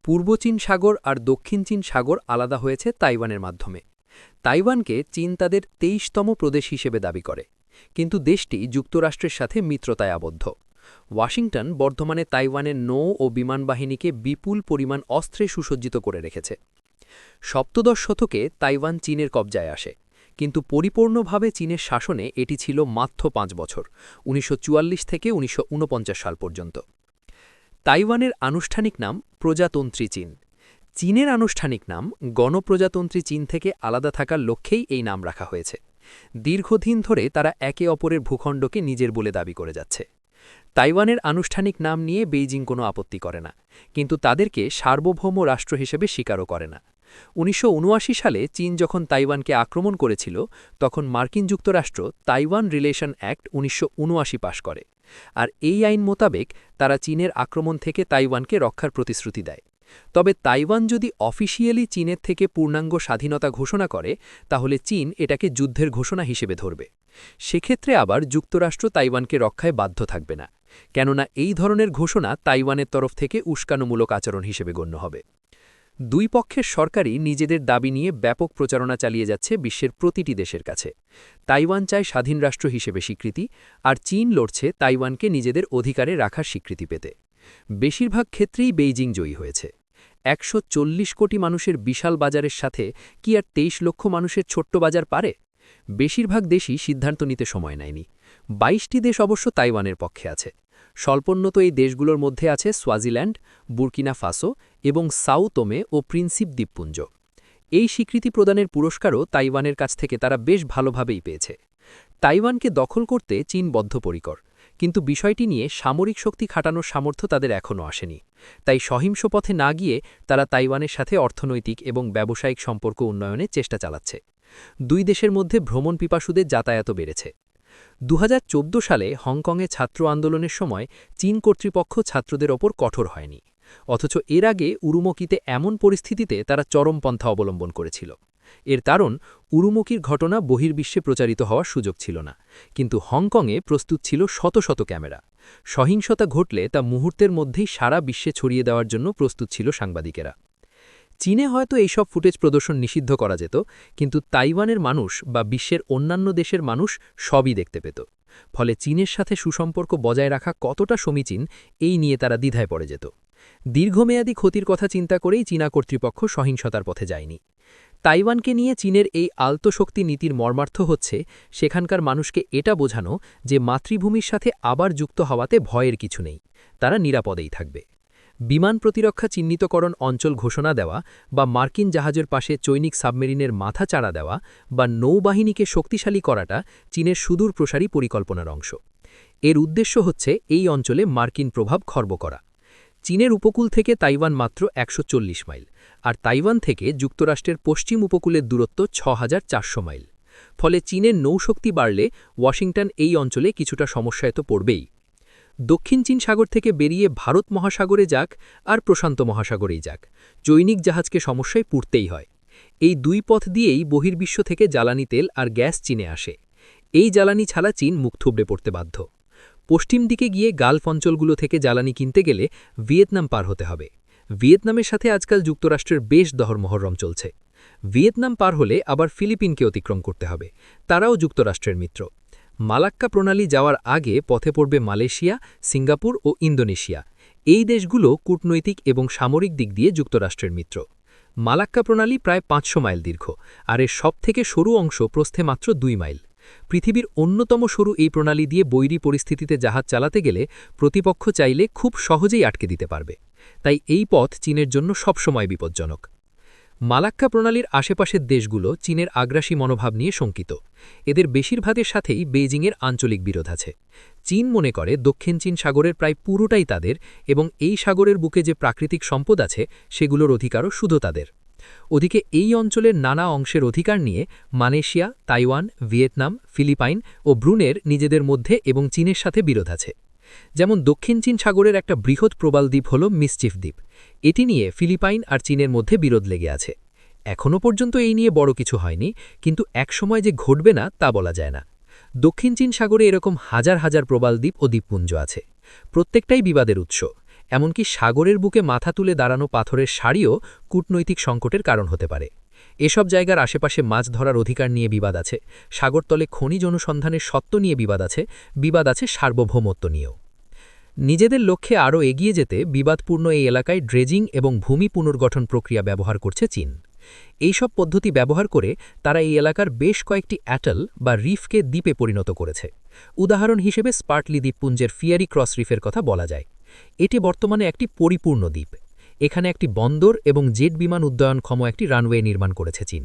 পূর্ব চীন সাগর আর দক্ষিণ চীন সাগর আলাদা হয়েছে তাইওয়ানের মাধ্যমে। তাইওয়ানকে চীন তাদের ২৩তম প্রদেশ হিসেবে দাবি করে, কিন্তু দেশটি যুক্তরাষ্ট্রের সাথে মিত্রতায় আবদ্ধ। ওয়াশিংটন বর্তমানে তাইওয়ানের নৌ ও বিমান বাহিনীকে বিপুল পরিমাণ অস্ত্রে সুসজ্জিত করে রেখেছে। সপ্তদশ শতকে তাইওয়ান চীনের কবজায় আসে, কিন্তু পরিপূর্ণভাবে চীনের শাসনে এটি ছিল মাত্র ৫ বছর, ১৯৪৪ থেকে ১৯৪৯ সাল পর্যন্ত। তাইওয়ানের আনুষ্ঠানিক নাম প্রজাতন্ত্রী চীন। চীনের আনুষ্ঠানিক নাম গণপ্রজাতন্ত্রী চীন থেকে আলাদা থাকার লক্ষ্যেই এই নাম রাখা হয়েছে। দীর্ঘদিন ধরে তারা একে অপরের ভূখণ্ডকে নিজের বলে দাবি করে যাচ্ছে। তাইওয়ানের আনুষ্ঠানিক নাম নিয়ে বেইজিং কোনো আপত্তি করে না, কিন্তু তাদেরকে সার্বভৌম রাষ্ট্র হিসেবে স্বীকারও করে না। ১৯৭৯ সালে চীন যখন তাইওয়ানকে আক্রমণ করেছিল, তখন মার্কিন যুক্তরাষ্ট্র তাইওয়ান রিলেশন অ্যাক্ট ১৯৭৯ পাশ করে, আর এই আইন মোতাবেক তারা চীনের আক্রমণ থেকে তাইওয়ানকে রক্ষার প্রতিশ্রুতি দেয়। তবে তাইওয়ান যদি অফিসিয়ালি চীনের থেকে পূর্ণাঙ্গ স্বাধীনতা ঘোষণা করে, তাহলে চীন এটাকে যুদ্ধের ঘোষণা হিসেবে ধরবে। সেক্ষেত্রে আবার যুক্তরাষ্ট্র তাইওয়ানকে রক্ষায় বাধ্য থাকবে না, কেননা এই ধরনের ঘোষণা তাইওয়ানের তরফ থেকে উস্কানোমূলক আচরণ হিসেবে গণ্য হবে। দুই পক্ষের সরকারই নিজেদের দাবি নিয়ে ব্যাপক প্রচারণা চালিয়ে যাচ্ছে বিশ্বের প্রতিটি দেশের কাছে। তাইওয়ান চায় স্বাধীন রাষ্ট্র হিসেবে স্বীকৃতি, আর চীন লড়ছে তাইওয়ানকে নিজেদের অধিকারে রাখার স্বীকৃতি পেতে। বেশিরভাগ ক্ষেত্রেই বেইজিং জয়ী হয়েছে। ১৪০ কোটি মানুষের বিশাল বাজারের সাথে কি আর ২৩ লক্ষ মানুষের ছোট্ট বাজার পারে? বেশিরভাগ দেশই সিদ্ধান্ত নিতে সময় নেয়নি। ২২টি দেশ অবশ্য তাইওয়ানের পক্ষে আছে। স্বল্পোন্নত এই দেশগুলোর মধ্যে আছে সোয়াজিল্যান্ড, বুর্কিনা ফাসো এবং সাও তোমে ও প্রিন্সিপ দ্বীপপুঞ্জ। এই স্বীকৃতি প্রদানের পুরস্কারও তাইওয়ানের কাছ থেকে তারা বেশ ভালোভাবেই পেয়েছে। তাইওয়ানকে দখল করতে চীন বদ্ধপরিকর, কিন্তু বিষয়টি নিয়ে সামরিক শক্তি খাটানোর সামর্থ্য তাদের এখনও আসেনি। তাই সহিংস পথে না গিয়ে তারা তাইওয়ানের সাথে অর্থনৈতিক এবং ব্যবসায়িক সম্পর্ক উন্নয়নের চেষ্টা চালাচ্ছে। দুই দেশের মধ্যে ভ্রমণ পিপাসুদের যাতায়াতও বেড়েছে। ২০১৪ সালে হংকংয়ে ছাত্র আন্দোলনের সময় চীন কর্তৃপক্ষ ছাত্রদের ওপর কঠোর হয়নি, অথচ এর আগে উরুমকিতে এমন পরিস্থিতিতে তারা চরমপন্থা অবলম্বন করেছিল। এর কারণ, উরুমকির ঘটনা বহির্বিশ্বে প্রচারিত হওয়ার সুযোগ ছিল না, কিন্তু হংকংয়ে প্রস্তুত ছিল শত শত ক্যামেরা। সহিংসতা ঘটলে তা মুহূর্তের মধ্যেই সারা বিশ্বে ছড়িয়ে দেওয়ার জন্য প্রস্তুত ছিল সাংবাদিকেরা। চীনে হয়তো এইসব ফুটেজ প্রদর্শন নিষিদ্ধ করা যেত, কিন্তু তাইওয়ানের মানুষ বা বিশ্বের অন্যান্য দেশের মানুষ সবই দেখতে পেত। ফলে চীনের সাথে সুসম্পর্ক বজায় রাখা কতটা সমীচীন এই নিয়ে তারা দ্বিধায় পড়ে যেত। দীর্ঘমেয়াদী ক্ষতির কথা চিন্তা করেই চীনা কর্তৃপক্ষ সহিংসতার পথে যায়নি। তাইওয়ানকে নিয়ে চীনের এই আলতশক্তি নীতির মর্মার্থ হচ্ছে সেখানকার মানুষকে এটা বোঝানো যে মাতৃভূমির সাথে আবার যুক্ত হওয়াতে ভয়ের কিছু নেই, তারা নিরাপদেই থাকবে। বিমান প্রতিরক্ষা চিহ্নিতকরণ অঞ্চল ঘোষণা দেওয়া বা মার্কিন জাহাজের পাশে চৈনিক সাবমেরিনের মাথা চাড়া দেওয়া বা নৌবাহিনীকে শক্তিশালী করাটা চীনের সুদূর প্রসারী পরিকল্পনার অংশ। এর উদ্দেশ্য হচ্ছে এই অঞ্চলে মার্কিন প্রভাব খর্ব করা। চীনের উপকূল থেকে তাইওয়ান মাত্র ১৪০ মাইল, আর তাইওয়ান থেকে যুক্তরাষ্ট্রের পশ্চিম উপকূলের দূরত্ব ৬,৪০০ মাইল। ফলে চীনের নৌশক্তি বাড়লে ওয়াশিংটন এই অঞ্চলে কিছুটা সমস্যায় তো পড়বেই। দক্ষিণ চীন সাগর থেকে বেরিয়ে ভারত মহাসাগরে যাক আর প্রশান্ত মহাসাগরেই যাক, চৈনিক জাহাজকে সমস্যায় পড়তেই হয়। এই দুই পথ দিয়েই বহির্বিশ্ব থেকে জ্বালানি তেল আর গ্যাস চীনে আসে। এই জ্বালানি ছাড়া চীন মুখ থুবড়ে পড়তে বাধ্য। পশ্চিম দিকে গিয়ে গালফ অঞ্চলগুলো থেকে জ্বালানি কিনতে গেলে ভিয়েতনাম পার হতে হবে। ভিয়েতনামের সাথে আজকাল যুক্তরাষ্ট্রের বেশ দহরমহরম চলছে। ভিয়েতনাম পার হলে আবার ফিলিপিনকে অতিক্রম করতে হবে, তারাও যুক্তরাষ্ট্রের মিত্র। মালাক্কা প্রণালী যাওয়ার আগে পথে পড়বে মালয়েশিয়া, সিঙ্গাপুর ও ইন্দোনেশিয়া। এই দেশগুলো কূটনৈতিক এবং সামরিক দিক দিয়ে যুক্তরাষ্ট্রের মিত্র। মালাক্কা প্রণালী প্রায় ৫০০ মাইল দীর্ঘ, আর এর সবথেকে সরু অংশ প্রস্থে মাত্র ২ মাইল। পৃথিবীর অন্যতম সরু এই প্রণালী দিয়ে বৈরী পরিস্থিতিতে জাহাজ চালাতে গেলে প্রতিপক্ষ চাইলে খুব সহজেই আটকে দিতে পারবে। তাই এই পথ চীনের জন্য সবসময় বিপজ্জনক। মালাক্কা প্রণালীর আশেপাশের দেশগুলো চীনের আগ্রাসী মনোভাব নিয়ে শঙ্কিত। এদের বেশিরভাগের সাথেই বেইজিংয়ের আঞ্চলিক বিরোধ আছে। চীন মনে করে দক্ষিণ চীন সাগরের প্রায় পুরোটাই তাদের, এবং এই সাগরের বুকে যে প্রাকৃতিক সম্পদ আছে সেগুলোর অধিকারও শুধু তাদের। ওদিকে এই অঞ্চলের নানা অংশের অধিকার নিয়ে মালয়েশিয়া, তাইওয়ান, ভিয়েতনাম, ফিলিপাইন ও ব্রুনের নিজেদের মধ্যে এবং চীনের সাথে বিরোধ আছে। যেমন দক্ষিণ চীন সাগরের একটা বৃহৎ প্রবাল দ্বীপ হল মিসচিফ দ্বীপ। এটি নিয়ে ফিলিপাইন আর চীনের মধ্যে বিরোধ লেগে আছে। এখনও পর্যন্ত এই নিয়ে বড় কিছু হয়নি, কিন্তু একসময় যে ঘটবে না তা বলা যায় না। দক্ষিণ চীন সাগরে এরকম হাজার হাজার প্রবাল দ্বীপ ও দ্বীপপুঞ্জ আছে। প্রত্যেকটাই বিবাদের উৎস। এমনকি সাগরের বুকে মাথা তুলে দাঁড়ানো পাথরের সারিও কূটনৈতিক সংকটের কারণ হতে পারে। এসব জায়গার আশেপাশে মাছ ধরার অধিকার নিয়ে বিবাদ আছে, সাগরতলে খনিজ অনুসন্ধানের সত্ত্ব নিয়ে বিবাদ আছে সার্বভৌমত্ব নিয়েও। নিজেদের লক্ষ্যে আরও এগিয়ে যেতে বিবাদপূর্ণ এই এলাকায় ড্রেজিং এবং ভূমি পুনর্গঠন প্রক্রিয়া ব্যবহার করছে চীন। এইসব পদ্ধতি ব্যবহার করে তারা এই এলাকার বেশ কয়েকটি অ্যাটল বা রিফকে দ্বীপে পরিণত করেছে। উদাহরণ হিসেবে স্পার্টলি দ্বীপপুঞ্জের ফিয়ারি ক্রস রিফের কথা বলা যায়। এটি বর্তমানে একটি পরিপূর্ণ দ্বীপ। এখানে একটি বন্দর এবং জেট বিমান উড্ডয়নক্ষম একটি রানওয়ে নির্মাণ করেছে চীন।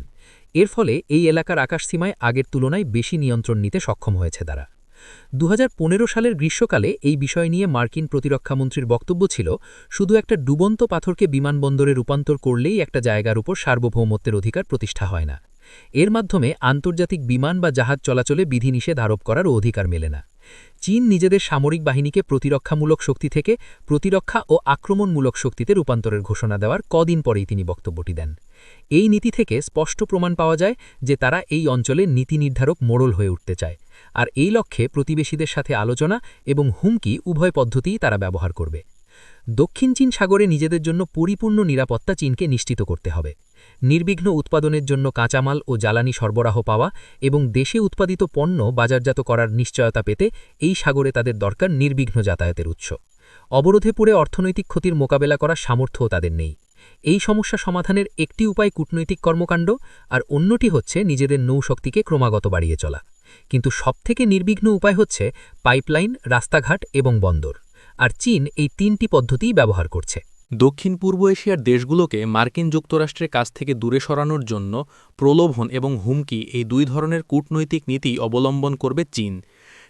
এর ফলে এই এলাকার আকাশসীমায় আগের তুলনায় বেশি নিয়ন্ত্রণ নিতে সক্ষম হয়েছে তারা। ২০১৫ সালের গ্রীষ্মকালে এই বিষয় নিয়ে মার্কিন প্রতিরক্ষামন্ত্রীর বক্তব্য ছিল, শুধু একটা ডুবন্ত পাথরকে বিমানবন্দরে রূপান্তর করলেই একটা জায়গার উপর সার্বভৌমত্বের অধিকার প্রতিষ্ঠা হয় না। এর মাধ্যমে আন্তর্জাতিক বিমান বা জাহাজ চলাচলে বিধিনিষেধ আরোপ করারও অধিকার মেলে না। চীন নিজেদের সামরিক বাহিনীকে প্রতিরক্ষামূলক শক্তি থেকে প্রতিরক্ষা ও আক্রমণমূলক শক্তিতে রূপান্তরের ঘোষণা দেওয়ার কদিন পরেই তিনি বক্তব্যটি দেন। এই নীতি থেকে স্পষ্ট প্রমাণ পাওয়া যায় যে তারা এই অঞ্চলে নীতি নির্ধারক মোড়ল হয়ে উঠতে চায়, আর এই লক্ষ্যে প্রতিবেশীদের সাথে আলোচনা এবং হুমকি উভয় পদ্ধতিই তারা ব্যবহার করবে। দক্ষিণ চীন সাগরে নিজেদের জন্য পরিপূর্ণ নিরাপত্তা চীনকে নিশ্চিত করতে হবে। নির্বিঘ্ন উৎপাদনের জন্য কাঁচামাল ও জ্বালানি সরবরাহ পাওয়া এবং দেশে উৎপাদিত পণ্য বাজারজাত করার নিশ্চয়তা পেতে এই সাগরে তাদের দরকার নির্বিঘ্ন যাতায়াতের উৎস। অবরোধে পড়ে অর্থনৈতিক ক্ষতির মোকাবেলা করার সামর্থ্যও তাদের নেই। এই সমস্যা সমাধানের একটি উপায় কূটনৈতিক কর্মকাণ্ড, আর অন্যটি হচ্ছে নিজেদের নৌশক্তিকে ক্রমাগত বাড়িয়ে চলা। কিন্তু সবথেকে নির্বিঘ্ন উপায় হচ্ছে পাইপলাইন, রাস্তাঘাট এবং বন্দর, আর চীন এই তিনটি পদ্ধতিই ব্যবহার করছে। দক্ষিণ পূর্ব এশিয়ার দেশগুলোকে মার্কিন যুক্তরাষ্ট্রের কাছ থেকে দূরে সরানোর জন্য প্রলোভন এবং হুমকি, এই দুই ধরনের কূটনৈতিক নীতি অবলম্বন করবে চীন।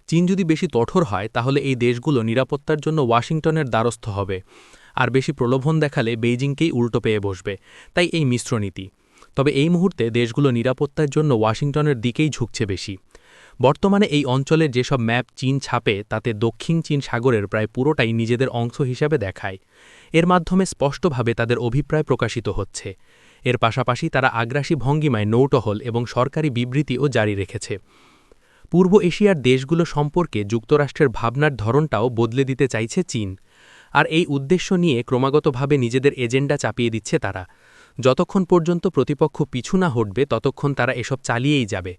চীন যদি বেশি কঠোর হয় তাহলে এই দেশগুলো নিরাপত্তার জন্য ওয়াশিংটনের দ্বারস্থ হবে, আর বেশি প্রলোভন দেখালে বেইজিংকেই উল্টো পেয়ে বসবে। তাই এই মিশ্র নীতি। তবে এই মুহূর্তে দেশগুলো নিরাপত্তার জন্য ওয়াশিংটনের দিকেই ঝুঁকছে বেশি। বর্তমানে এই অঞ্চলের যেসব ম্যাপ চীন ছাপে তাতে দক্ষিণ চীন সাগরের প্রায় পুরোটাই নিজেদের অংশ হিসাবে দেখায়। এর মাধ্যমে স্পষ্টভাবে তাদের অভিপ্রায় প্রকাশিত হচ্ছে। এর পাশাপাশি তারা আগ্রাসী ভঙ্গিমায় নৌটহল এবং সরকারি বিবৃতিও জারি রেখেছে। পূর্ব এশিয়ার দেশগুলো সম্পর্কে যুক্তরাষ্ট্রের ভাবনার ধরনটাও বদলে দিতে চাইছে চীন, আর এই উদ্দেশ্য নিয়ে ক্রমাগতভাবে নিজেদের এজেন্ডা চাপিয়ে দিচ্ছে তারা। যতক্ষণ পর্যন্ত প্রতিপক্ষ পিছু না হটবে ততক্ষণ তারা এসব চালিয়েই যাবে।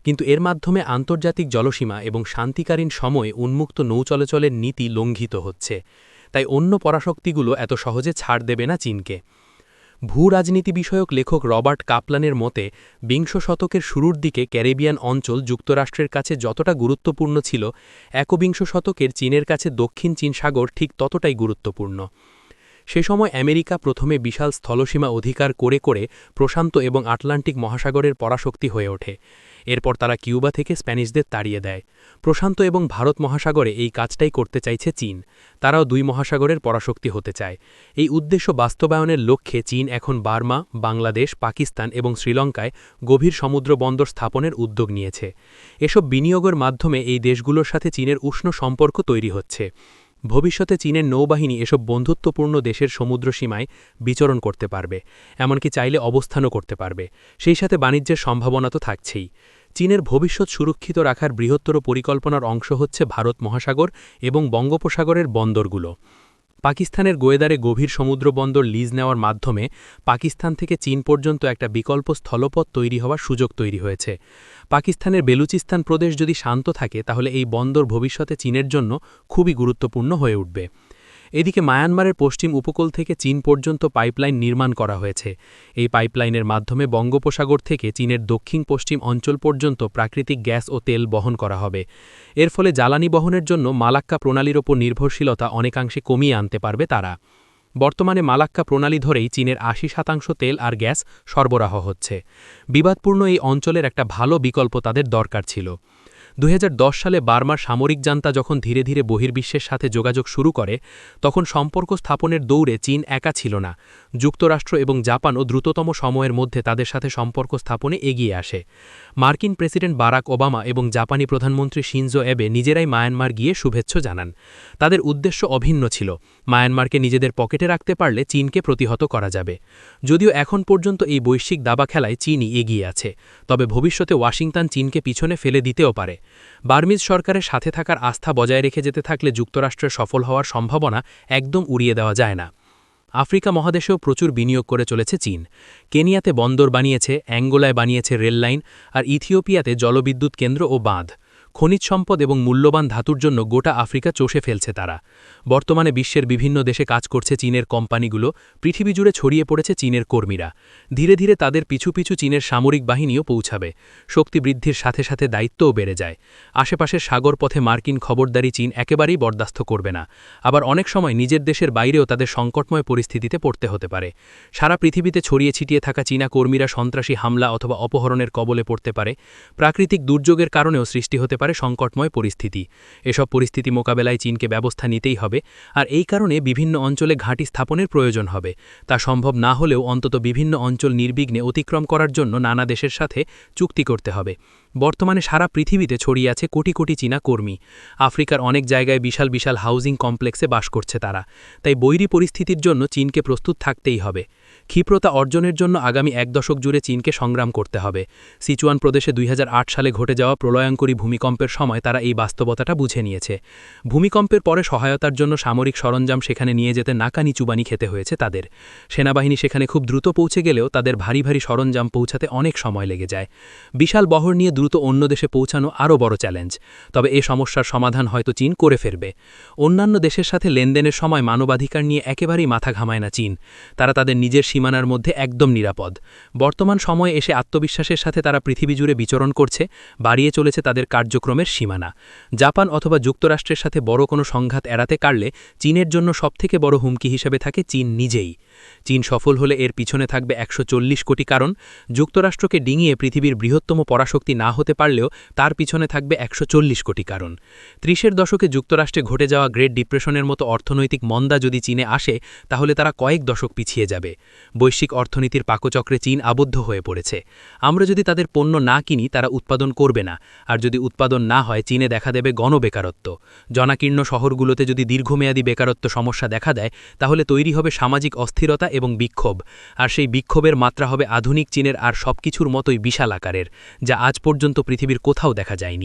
কিন্তু এর মাধ্যমে আন্তর্জাতিক জলসীমা এবং শান্তিকালীন সময়ে উন্মুক্ত নৌ চলাচলের নীতি লঙ্ঘিত হচ্ছে। তাই অন্য পরাশক্তিগুলো এত সহজে ছাড় দেবে না চীনকে। ভূরাজনীতি বিষয়ক লেখক রবার্ট কাপলানের মতে বিংশ শতকের শুরুর দিকে ক্যারিবিয়ান অঞ্চল যুক্তরাষ্ট্রের কাছে যতটা গুরুত্বপূর্ণ ছিল, একবিংশ শতকের চীনের কাছে দক্ষিণ চীন সাগর ঠিক ততটাই গুরুত্বপূর্ণ। সে সময় আমেরিকা প্রথমে বিশাল স্থলসীমা অধিকার করে করে প্রশান্ত এবং আটলান্টিক মহাসাগরের পরাশক্তি হয়ে ওঠে। এরপর তারা কিউবা থেকে স্প্যানিশদের তাড়িয়ে দেয়। প্রশান্ত এবং ভারত মহাসাগরে এই কাজটাই করতে চাইছে চীন। তারাও দুই মহাসাগরের পরাশক্তি হতে চায়। এই উদ্দেশ্য বাস্তবায়নের লক্ষ্যে চীন এখন বার্মা, বাংলাদেশ, পাকিস্তান এবং শ্রীলঙ্কায় গভীর সমুদ্র বন্দর স্থাপনের উদ্যোগ নিয়েছে। এসব বিনিয়োগের মাধ্যমে এই দেশগুলোর সাথে চীনের উষ্ণ সম্পর্ক তৈরি হচ্ছে। ভবিষ্যতে চীনের নৌবাহিনী এসব বন্ধুত্বপূর্ণ দেশের সমুদ্র সীমায় বিচরণ করতে পারবে, এমনকি চাইলে অবস্থানও করতে পারবে। সেই সাথে বাণিজ্যের সম্ভাবনা তো থাকছেই। চীনের ভবিষ্যৎ সুরক্ষিত রাখার বৃহত্তর পরিকল্পনার অংশ হচ্ছে ভারত মহাসাগর এবং বঙ্গোপসাগরের বন্দরগুলো। পাকিস্তানের গোয়েদারে গভীর সমুদ্র বন্দর লিজ নেওয়ার মাধ্যমে পাকিস্তান থেকে চীন পর্যন্ত একটা বিকল্প স্থলপথ তৈরি হওয়ার সুযোগ তৈরি হয়েছে। পাকিস্তানের বেলুচিস্তান প্রদেশ যদি শান্ত থাকে তাহলে এই বন্দর ভবিষ্যতে চীনের জন্য খুবই গুরুত্বপূর্ণ হয়ে উঠবে। এদিকে মায়ানমারের পশ্চিম উপকূল থেকে চীন পর্যন্ত পাইপলাইন নির্মাণ করা হয়েছে। এই পাইপলাইনের মাধ্যমে বঙ্গোপসাগর থেকে চীনের দক্ষিণ পশ্চিম অঞ্চল পর্যন্ত প্রাকৃতিক গ্যাস ও তেল বহন করা হবে। এর ফলে জ্বালানি বহনের জন্য মালাক্কা প্রণালীর ওপর নির্ভরশীলতা অনেকাংশে কমিয়ে আনতে পারবে তারা। বর্তমানে মালাক্কা প্রণালী ধরেই চীনের ৮০% তেল আর গ্যাস সরবরাহ হচ্ছে। বিবাদপূর্ণ এই অঞ্চলের একটা ভালো বিকল্প তাদের দরকার ছিল। ২০১০ সালে বার্মার সামরিক জান্তা যখন ধীরে ধীরে বহির্বিশ্বের সাথে যোগাযোগ শুরু করে, তখন সম্পর্ক স্থাপনের দৌড়ে চীন একা ছিল না। যুক্তরাষ্ট্র এবং জাপানও দ্রুততম সময়ের মধ্যে তাদের সাথে সম্পর্ক স্থাপনে এগিয়ে আসে। মার্কিন প্রেসিডেন্ট বারাক ওবামা এবং জাপানি প্রধানমন্ত্রী শিনজো অ্যাবে নিজেরাই মায়ানমার গিয়ে শুভেচ্ছা জানান। তাদের উদ্দেশ্য অভিন্ন ছিল, মায়ানমারকে নিজেদের পকেটে রাখতে পারলে চীনকে প্রতিহত করা যাবে। যদিও এখন পর্যন্ত এই বৈশ্বিক দাবা খেলায় চীনই এগিয়ে আছে, তবে ভবিষ্যতে ওয়াশিংটন চীনকে পিছনে ফেলে দিতেও পারে। বার্মিজ সরকারের সাথে থাকার আস্থা বজায় রেখে যেতে থাকলে যুক্তরাষ্ট্রের সফল হওয়ার সম্ভাবনা একদম উড়িয়ে দেওয়া যায় না। আফ্রিকা মহাদেশেও প্রচুর বিনিয়োগ করে চলেছে চীন। কেনিয়াতে বন্দর বানিয়েছে, অ্যাঙ্গোলায় বানিয়েছে রেললাইন, আর ইথিওপিয়াতে জলবিদ্যুৎ কেন্দ্র ও বাঁধ। খনিজ সম্পদ এবং মূল্যবান ধাতুর জন্য গোটা আফ্রিকা চষে ফেলছে তারা। বর্তমানে বিশ্বের বিভিন্ন দেশে কাজ করছে চীনের কোম্পানিগুলো, পৃথিবী জুড়ে ছড়িয়ে পড়েছে চীনের কর্মীরা। ধীরে ধীরে তাদের পিছু পিছু চীনের সামরিক বাহিনীও পৌঁছাবে। শক্তি বৃদ্ধির সাথে সাথে দায়িত্বও বেড়ে যায়। আশেপাশের সাগর পথে মার্কিন খবরদারি চীন একেবারেই বরদাস্ত করবে না। আবার অনেক সময় নিজের দেশের বাইরেও তাদের সংকটময় পরিস্থিতিতে পড়তে হতে পারে। সারা পৃথিবীতে ছড়িয়ে ছিটিয়ে থাকা চীনা কর্মীরা সন্ত্রাসী হামলা অথবা অপহরণের কবলে পড়তে পারে। প্রাকৃতিক দুর্যোগের কারণেও সৃষ্টি হতে পারে সংকটময় পরিস্থিতি। এসব পরিস্থিতি মোকাবেলায় চীনকে ব্যবস্থা নিতেই হবে, আর এই কারণে বিভিন্ন অঞ্চলে ঘাঁটি স্থাপনের প্রয়োজন হবে। তা সম্ভব না হলেও অন্তত বিভিন্ন অঞ্চল নির্বিঘ্নে অতিক্রম করার জন্য নানা দেশের সাথে চুক্তি করতে হবে। বর্তমানে সারা পৃথিবীতে ছড়িয়ে আছে কোটি কোটি চীনা কর্মী। আফ্রিকার অনেক জায়গায় বিশাল বিশাল হাউজিং কমপ্লেক্সে বাস করছে তারা। তাই বৈরী পরিস্থিতির জন্য চীনকে প্রস্তুত থাকতেই হবে। ক্ষিপ্রতা অর্জনের জন্য আগামী ১ দশক জুড়ে চীনকে সংগ্রাম করতে হবে। সিচুয়ান প্রদেশে ২০০৮ সালে ঘটে যাওয়া প্রলয়ঙ্করী ভূমিকম্পের সময় তারা এই বাস্তবতাটা বুঝে নিয়েছে। ভূমিকম্পের পরে সহায়তার জন্য সামরিক সরঞ্জাম সেখানে নিয়ে যেতে নাকানি চুবানি খেতে হয়েছে তাদের। সেনাবাহিনী সেখানে খুব দ্রুত পৌঁছে গেলেও তাদের ভারী ভারী সরঞ্জাম পৌঁছাতে অনেক সময় লেগে যায়। বিশাল বহর নিয়ে দ্রুত অন্য দেশে পৌঁছানো আরও বড় চ্যালেঞ্জ। তবে এ সমস্যার সমাধান হয়তো চীন করে ফেলবে। অন্যান্য দেশের সাথে লেনদেনের সময় মানবাধিকার নিয়ে একেবারেই মাথা ঘামায় না চীন। তারা তাদের নিজের সীমানার মধ্যে একদম নিরাপদ। বর্তমান সময়ে এসে আত্মবিশ্বাসের সাথে তারা পৃথিবী জুড়ে বিচরণ করছে, বাড়িয়ে চলেছে তাদের কার্যক্রমের সীমানা। জাপান অথবা যুক্তরাষ্ট্রের সাথে বড় কোনো সংঘাত এড়াতে পারলে চীনের জন্য সবথেকে বড় হুমকি হিসেবে থাকে চীন নিজেই। চীন সফল হলে এর পিছনে থাকবে ১৪০ কোটি কারণ। যুক্তরাষ্ট্রকে ডিঙিয়ে পৃথিবীর বৃহত্তম পরাশক্তি না হতে পারলেও তার পিছনে থাকবে ১৪০ কোটি কারণ। ৩০-এর দশকে যুক্তরাষ্ট্রে ঘটে যাওয়া গ্রেট ডিপ্রেশনের মতো অর্থনৈতিক মন্দা যদি চীনে আসে, তাহলে তারা কয়েক দশক পিছিয়ে যাবে। বৈশ্বিক অর্থনীতির পাকচক্রে চীন আবদ্ধ হয়ে পড়েছে। আমরা যদি তাদের পণ্য না কিনি, তারা উৎপাদন করবে না, আর যদি উৎপাদন না হয় চীনে দেখা দেবে গণবেকারত্ব। জনাকীর্ণ শহরগুলোতে যদি দীর্ঘমেয়াদী বেকারত্ব সমস্যা দেখা দেয়, তাহলে তৈরি হবে সামাজিক অস্থিরতা এবং বিক্ষোভ, আর সেই বিক্ষোভের মাত্রা হবে আধুনিক চীনের আর সবকিছুর মতোই বিশাল আকারের, যা আজ পর্যন্ত পৃথিবীর কোথাও দেখা যায়নি।